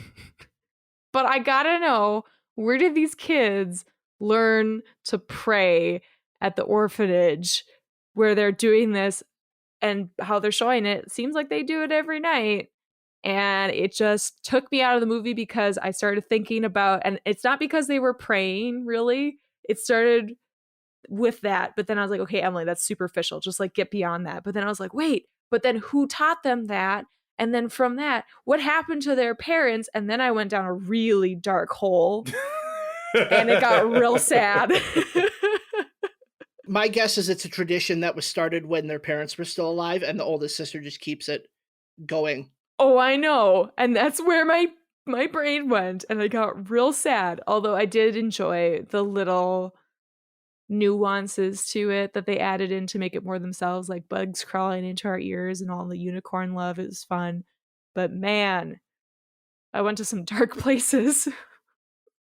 But I gotta know, where did these kids learn to pray at the orphanage where they're doing this, and how they're showing it? It seems like they do it every night. And it just took me out of the movie because I started thinking about, and it's not because they were praying, really. It started with that. But then I was like, okay, Emily, that's superficial. Just like get beyond that. But then I was like, wait, but then who taught them that? And then from that, what happened to their parents? And then I went down a really dark hole and it got real sad. My guess is it's a tradition that was started when their parents were still alive, and the oldest sister just keeps it going. Oh, I know. And that's where my brain went, and I got real sad. Although I did enjoy the little nuances to it that they added in to make it more themselves, like bugs crawling into our ears and all the unicorn love. It was fun. But man, I went to some dark places.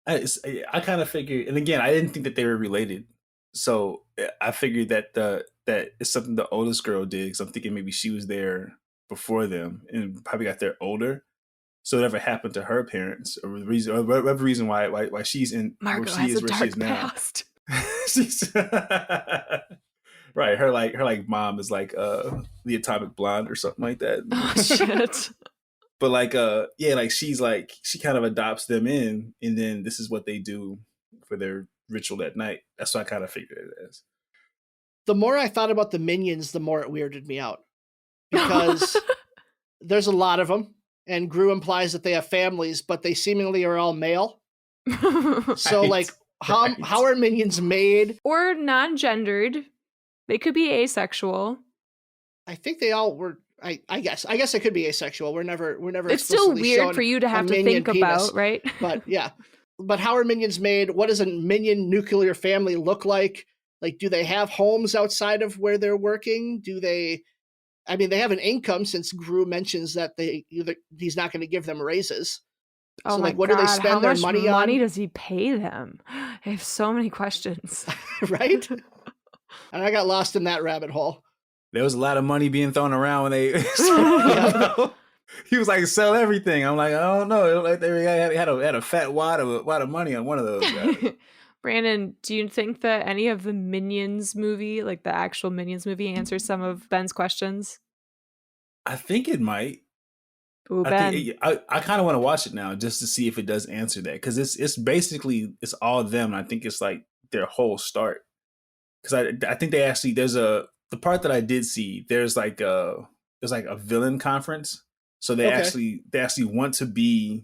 I kind of figured, and again, I didn't think that they were related. So I figured that that is something the oldest girl did, because I'm thinking maybe she was there before them and probably got there older. So whatever happened to her parents, or the reason, or whatever reason why she's in Margot where she is, where she is now. She's right. Her like mom is like the Atomic Blonde or something like that. Oh shit. But like like she kind of adopts them in, and then this is what they do for their ritual at night. That's what I kind of figured it as. The more I thought about the Minions, the more it weirded me out, because there's a lot of them, and Gru implies that they have families, but they seemingly are all male. So like, how are Minions made? Or non-gendered. They could be asexual. I think they all were I guess it could be asexual. We're never It's still explicitly weird shown for you to a have to minion think penis, about, right? But yeah. But how are minions made? What does a minion nuclear family look like? Like, do they have homes outside of where they're working? Do they? I mean, they have an income since Gru mentions that he's not going to give them raises. Oh So, my like, what God, do they spend how their much money money on? does he pay them? I have so many questions. Right? And I got lost in that rabbit hole. There was a lot of money being thrown around when they. He was like, sell everything. I'm like, I don't know. Like they had a fat wad of money on one of those guys. Brandon, do you think that any of the Minions movie, like the actual Minions movie, answers some of Ben's questions? I think it might. Ooh, Ben. I kind of want to watch it now just to see if it does answer that, because it's basically it's all them. I think it's like their whole start. Because I think they actually the part that I did see, there's like a villain conference. So they actually want to be,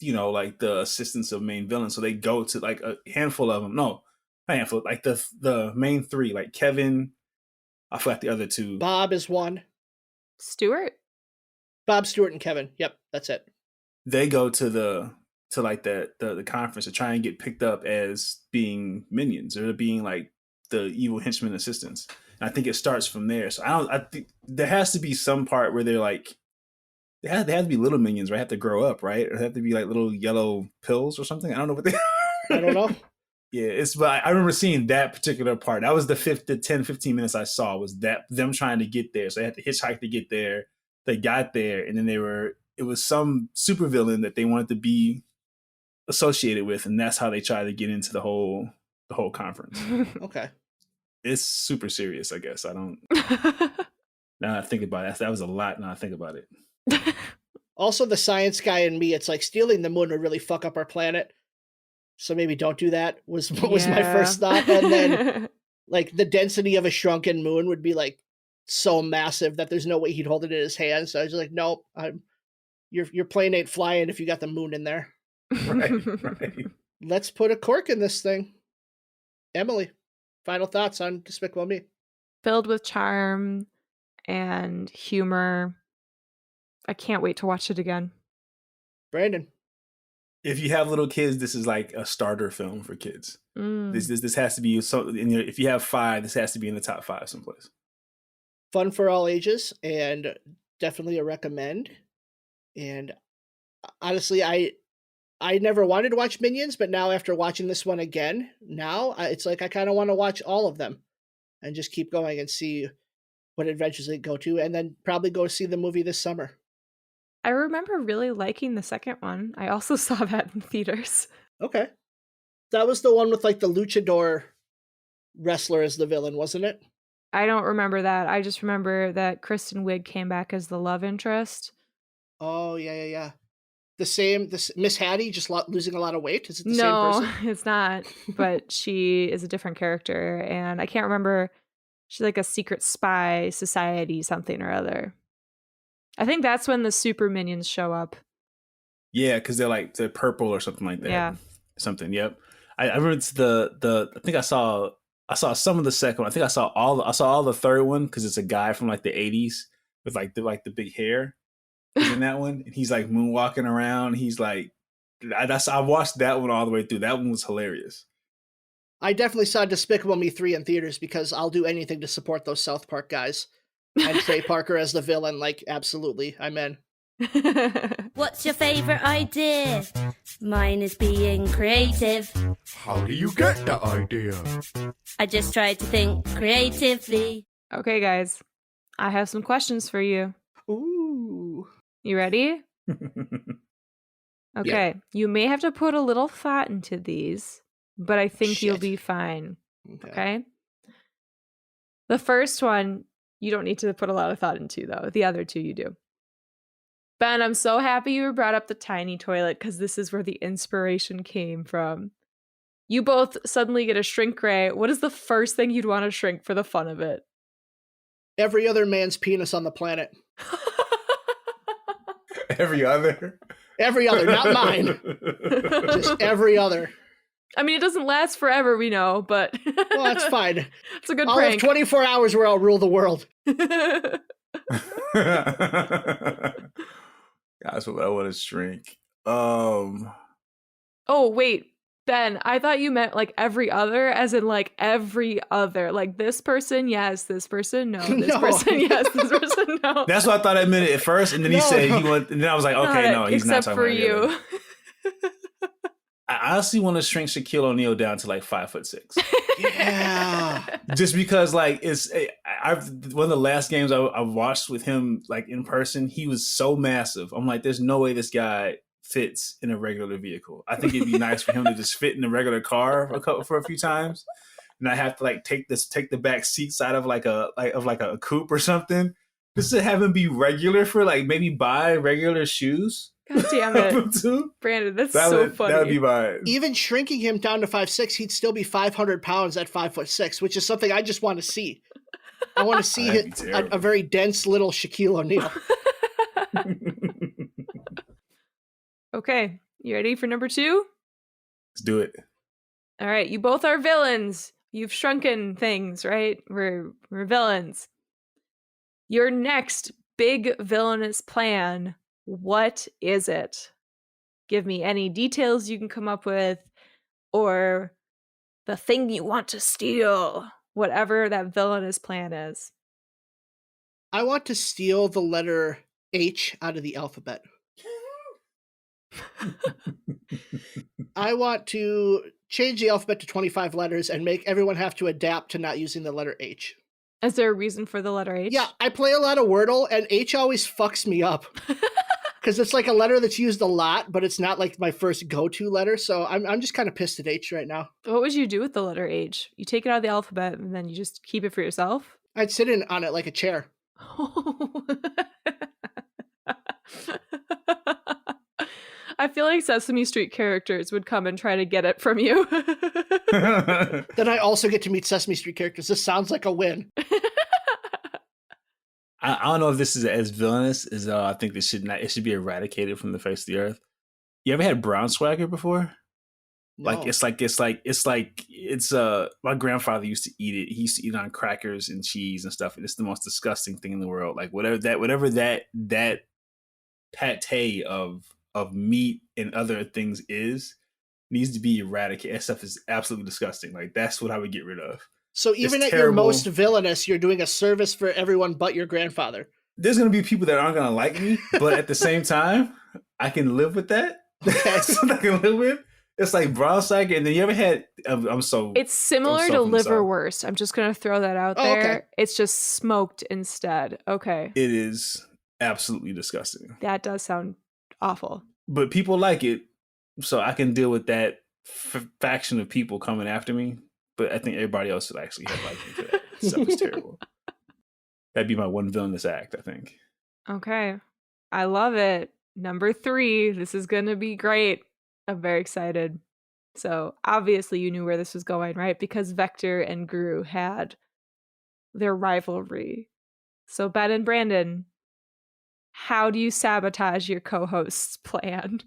like the assistants of main villains. So they go to like a handful of them. No, not a handful. Like the main three, like Kevin. I forgot the other two. Bob is one. Stewart? Bob, Stewart, and Kevin. Yep, that's it. They go to the conference to try and get picked up as being minions or being like the evil henchmen assistants. And I think it starts from there. So I think there has to be some part where they're like. They have to be little minions, right? Have to grow up, right? Or have to be like little yellow pills or something. I don't know what they I don't know. Yeah, but I remember seeing that particular part. That was the 10, 15 minutes I saw was that them trying to get there. So they had to hitchhike to get there. They got there, and then it was some supervillain that they wanted to be associated with, and that's how they tried to get into the whole conference. Okay. It's super serious, I guess. I don't now I think about it. That was a lot now I think about it. Also, the science guy in me, it's like stealing the moon would really fuck up our planet. So maybe don't do that was my first thought. And then like the density of a shrunken moon would be like so massive that there's no way he'd hold it in his hand. So I was like, nope, your plane ain't flying if you got the moon in there. Right. Let's put a cork in this thing. Emily, final thoughts on Despicable Me? Filled with charm and humor. I can't wait to watch it again. Brandon. If you have little kids, this is like a starter film for kids. This has to be so. If you have 5, this has to be in the top 5 someplace. Fun for all ages, and definitely a recommend. And honestly, I never wanted to watch Minions, but now after watching this one again, it's like I kind of want to watch all of them, and just keep going and see what adventures they go to, and then probably go see the movie this summer. I remember really liking the second one. I also saw that in theaters. Okay. That was the one with like the luchador wrestler as the villain, wasn't it? I don't remember that. I just remember that Kristen Wiig came back as the love interest. Oh, yeah. This Miss Hattie just losing a lot of weight? Is it the same person? No, it's not. But she is a different character. And I can't remember. She's like a secret spy society something or other. I think that's when the super minions show up. Yeah, because they're purple or something like that. Yeah. Something. Yep. I remember it's the I think I saw some of the second one. I think I saw all the third one because it's a guy from like the 80s with like the big hair. He's in that one, and he's like moonwalking around. He's like, I watched that one all the way through. That one was hilarious. I definitely saw Despicable Me 3 in theaters because I'll do anything to support those South Park guys. And Trey Parker as the villain, like, absolutely, I'm in. What's your favorite idea? Mine is being creative. How do you get the idea? I just tried to think creatively. Okay, guys. I have some questions for you. Ooh. You ready? Okay. Yeah. You may have to put a little thought into these, but I think you'll be fine. Okay? The first one, you don't need to put a lot of thought into, though. The other two, you do. Ben, I'm so happy you brought up the tiny toilet because this is where the inspiration came from. You both suddenly get a shrink ray. What is the first thing you'd want to shrink for the fun of it? Every other man's penis on the planet. Every other? Every other, not mine. Just every other. I mean, it doesn't last forever, we know, but... Well, that's fine. It's a good I'll prank. have 24 hours where I'll rule the world. That's what I want to shrink. Oh, wait. Ben, I thought you meant like every other, as in like every other. Like this person, yes. This person, no. This No. person, yes. This person, no. That's what I thought I meant at first, and then he said he want, and then I was like, okay, no, he's not except talking for about you. I honestly want to shrink Shaquille O'Neal down to like 5'6". Yeah. Just because like I've one of the last games I watched with him like in person, he was so massive. I'm like, there's no way this guy fits in a regular vehicle. I think it'd be nice for him to just fit in a regular car for a few times, and I have to like take the back seats out of like a coupe or something, just to have him be regular for like maybe buy regular shoes. God damn it, Brandon, that's so funny. That would be mine. Even shrinking him down to 5'6", he'd still be 500 pounds at 5'6", which is something I just want to see. I want to see a very dense little Shaquille O'Neal. Okay, you ready for number 2? Let's do it. All right, you both are villains. You've shrunken things, right? We're villains. Your next big villainous plan, what is it? Give me any details you can come up with, or the thing you want to steal, whatever that villainous plan is. I want to steal the letter H out of the alphabet. I want to change the alphabet to 25 letters and make everyone have to adapt to not using the letter H. Is there a reason for the letter H? Yeah, I play a lot of Wordle, and H always fucks me up. Because it's like a letter that's used a lot, but it's not like my first go-to letter, so I'm just kind of pissed at H right now. What would you do with the letter H? You take it out of the alphabet, and then you just keep it for yourself? I'd sit in on it like a chair. I feel like Sesame Street characters would come and try to get it from you. Then I also get to meet Sesame Street characters. This sounds like a win. I don't know if this is as villainous as I think it should be eradicated from the face of the earth. You ever had brown swagger before? No. Like it's my grandfather used to eat it. He used to eat it on crackers and cheese and stuff. And it's the most disgusting thing in the world. Like whatever that pate of meat and other things needs to be eradicated. That stuff is absolutely disgusting. Like that's what I would get rid of. So even at your most villainous, you're doing a service for everyone but your grandfather. There's going to be people that aren't going to like me, but at the same time, I can live with that. That's what I can live with. It's like brown swagger, and then you ever had? It's similar to liverwurst. I'm just going to throw that out there. Okay. It's just smoked instead. Okay. It is absolutely disgusting. That does sound awful. But people like it, so I can deal with that faction of people coming after me. But I think everybody else would actually have liked me for that. Stuff is terrible. That'd be my one villainous act, I think. Okay. I love it. Number 3. This is going to be great. I'm very excited. So obviously you knew where this was going, right? Because Vector and Gru had their rivalry. So Ben and Brandon, how do you sabotage your co-host's plan?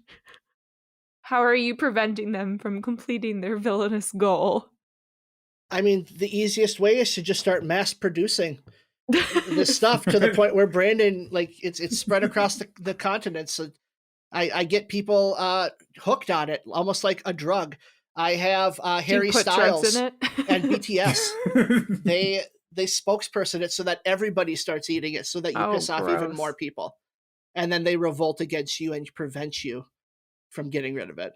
How are you preventing them from completing their villainous goal? I mean, the easiest way is to just start mass producing this stuff to the point where Brandon, like, it's spread across the continent. So I get people hooked on it, almost like a drug. I have Harry Styles and BTS. They spokesperson it so that everybody starts eating it, so that you piss off even more people, and then they revolt against you and prevent you from getting rid of it.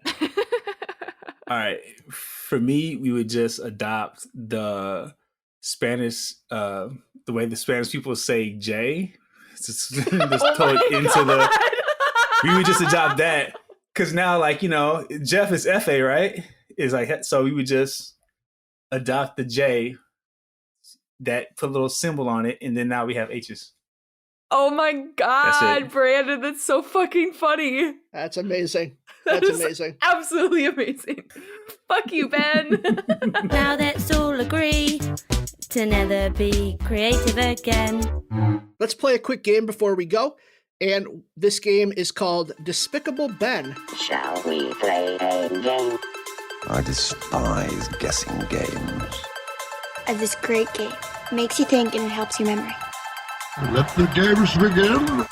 All right. For me, we would just adopt the Spanish, the way the Spanish people say J. Just throw it into the. We would just adopt that. Because now, like, you know, Jeff is F.A., right? Is like, so we would just adopt the J, that put a little symbol on it, and then now we have H's. Oh my God, Brandon, that's so fucking funny. That's amazing. That's amazing. Absolutely amazing. Fuck you, Ben. Now let's all agree to never be creative again. Let's play a quick game before we go. And this game is called Despicable Ben. Shall we play a game? I despise guessing games. This great game. Makes you think and it helps your memory. Let the games begin.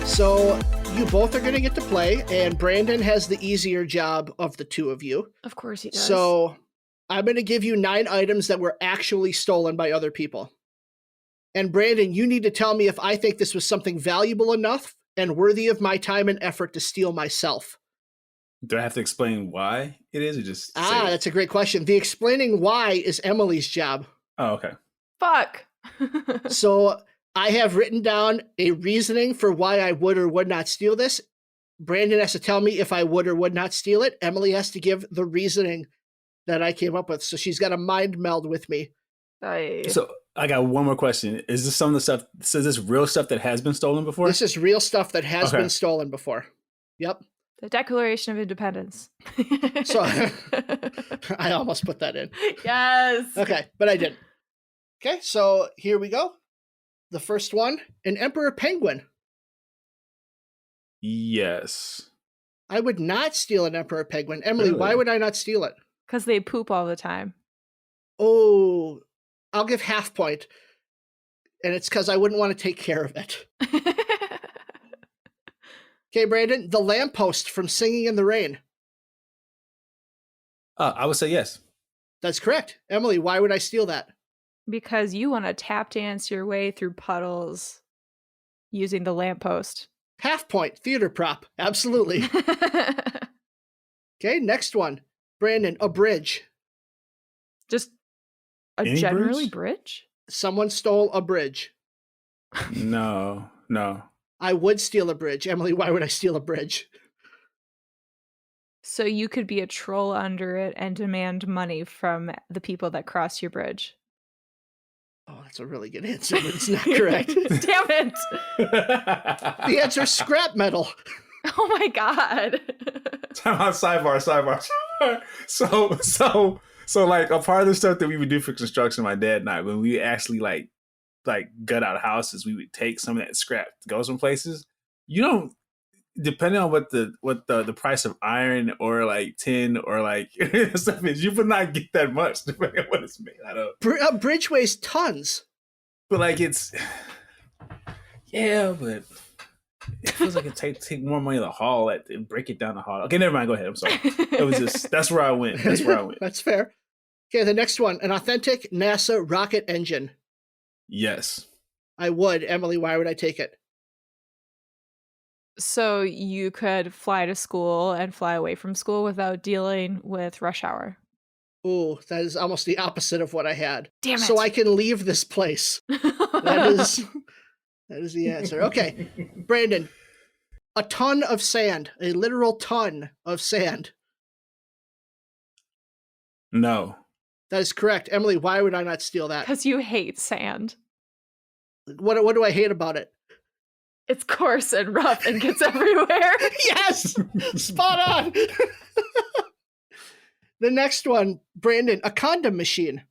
So you both are going to get to play, and Brandon has the easier job of the two of you. Of course he does. So I'm going to give you 9 items that were actually stolen by other people. And Brandon, you need to tell me if I think this was something valuable enough and worthy of my time and effort to steal myself. Do I have to explain why it is, or just say it? That's a great question. The explaining why is Emily's job. Oh, okay. Fuck. So I have written down a reasoning for why I would or would not steal this. Brandon has to tell me if I would or would not steal it. Emily has to give the reasoning that I came up with. So she's got a mind meld with me. So I got one more question. Is this some of the stuff, so is this real stuff that has been stolen before? This is real stuff that has been stolen before. Yep. The Declaration of Independence. So I almost put that in. Yes. Okay, but I didn't. Okay, so here we go. The first one, an emperor penguin. Yes. I would not steal an emperor penguin. Emily, Really? why would I not steal it? Because they poop all the time. Oh, I'll give half point. And it's because I wouldn't want to take care of it. Okay, Brandon, the lamppost from Singing in the Rain. I would say yes. That's correct. Emily, why would I steal that? Because you want to tap dance your way through puddles using the lamppost. Half point, theater prop. Absolutely. Okay, next one. Brandon, a bridge. Just a Any generally bridge? Someone stole a bridge. No. I would steal a bridge. Emily, why would I steal a bridge? So you could be a troll under it and demand money from the people that cross your bridge. Oh, that's a really good answer, but it's not correct. Damn it. The answer is scrap metal. Oh my God. Time out, sidebar. So like a part of the stuff that we would do for construction, my dad and I, when we actually like gut out houses, we would take some of that scrap to go some places. You don't, depending on what the price of iron or like tin or like stuff is, you would not get that much depending on what it's made out of. A bridge weighs tons. But like it's, yeah, but it feels like it take more money to haul it and break it down the haul. Okay, never mind. Go ahead. I'm sorry. It was just that's where I went. That's fair. Okay, the next one, an authentic NASA rocket engine. Yes. I would. Emily, why would I take it? So you could fly to school and fly away from school without dealing with rush hour. Ooh, that is almost the opposite of what I had. Damn it. So I can leave this place. That is the answer. Okay, Brandon, a ton of sand, a literal ton of sand. No. That is correct. Emily, why would I not steal that? Because you hate sand. What do I hate about it? It's coarse and rough and gets everywhere. Yes! Spot on! The next one, Brandon, a condom machine.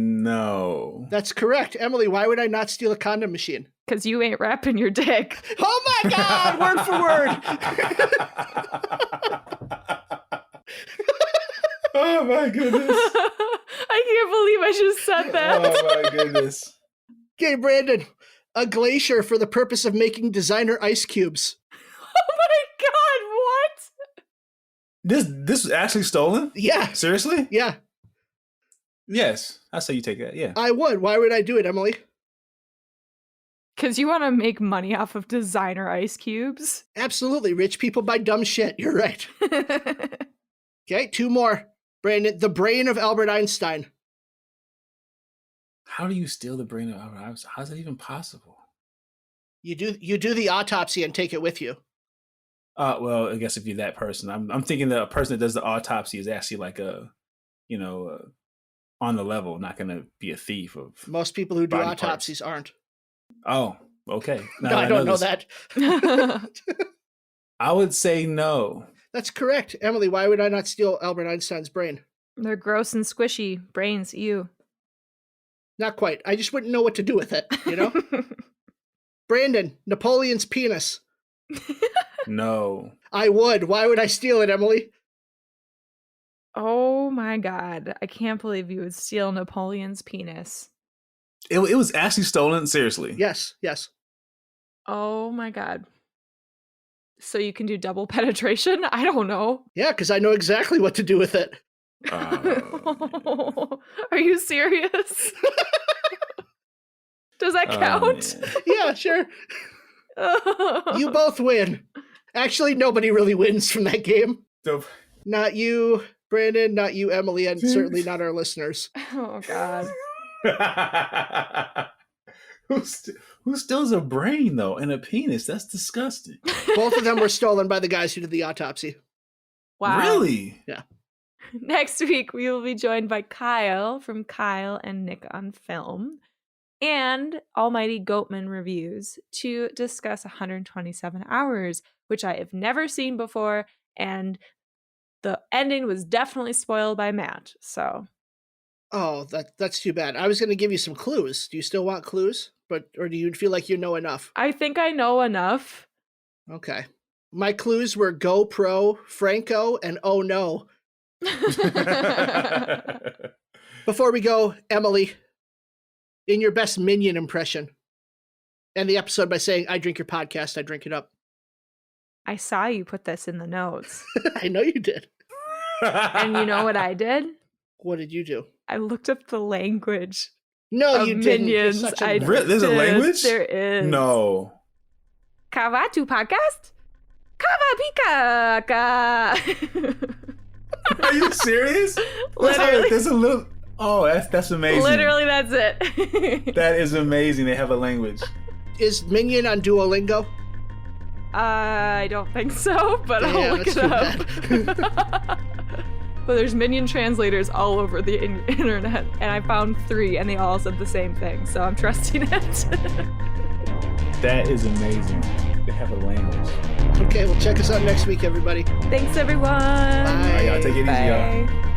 No. That's correct. Emily, why would I not steal a condom machine? Because you ain't wrapping your dick. Oh my God! Word for word! Oh my goodness. I can't believe I just said that. Oh my goodness. Okay, Brandon, a glacier for the purpose of making designer ice cubes. Oh my God, what? This was actually stolen? Yeah. Seriously? Yeah. Yes. I say you take that. Yeah. I would. Why would I do it, Emily? Because you want to make money off of designer ice cubes? Absolutely. Rich people buy dumb shit. You're right. Okay, 2 more. Brandon, the brain of Albert Einstein. How do you steal the brain of Albert Einstein? How is that even possible? You do the autopsy and take it with you. Well, I guess if you're that person, I'm thinking that a person that does the autopsy is actually like on the level, not going to be a thief of. Most people who do body autopsies aren't. Oh, okay. No, I don't know that. I would say no. That's correct. Emily, why would I not steal Albert Einstein's brain? They're gross and squishy. Brains, ew. Not quite. I just wouldn't know what to do with it, you know? Brandon, Napoleon's penis. No. I would. Why would I steal it, Emily? Oh my God. I can't believe you would steal Napoleon's penis. It was actually stolen, seriously. Yes, yes. Oh my God. So you can do double penetration? I don't know. Yeah, because I know exactly what to do with it. Are you serious? Does that count? Yeah, sure. You both win. Actually, nobody really wins from that game. Dope. Not you, Brandon, not you, Emily, and certainly not our listeners. Oh, God. Who steals a brain, though, and a penis? That's disgusting. Both of them were stolen by the guys who did the autopsy. Wow. Really? Yeah. Next week, we will be joined by Kyle from Kyle and Nick on Film and Almighty Goatman Reviews to discuss 127 Hours, which I have never seen before, and the ending was definitely spoiled by Matt, so... Oh, that's too bad. I was going to give you some clues. Do you still want clues? Or do you feel like you know enough? I think I know enough. Okay. My clues were GoPro, Franco, and oh no. Before we go, Emily, in your best Minion impression, end the episode by saying, I drink your podcast, I drink it up. I saw you put this in the notes. I know you did. And you know what I did? What did you do? I looked up the language. No, of you didn't. Minions. There's a language? There is. No. Kavatu podcast? Kavapika. Are you serious? Literally. There's a little... Oh, that's amazing. Literally, that's it. That is amazing. They have a language. Is Minion on Duolingo? I don't think so, but I'll look it up. But there's Minion translators all over the internet, and I found 3, and they all said the same thing, so I'm trusting it. That is amazing. They have a language. Okay, well, check us out next week, everybody. Thanks, everyone. Bye. All right, y'all. Take it easy, y'all. Bye.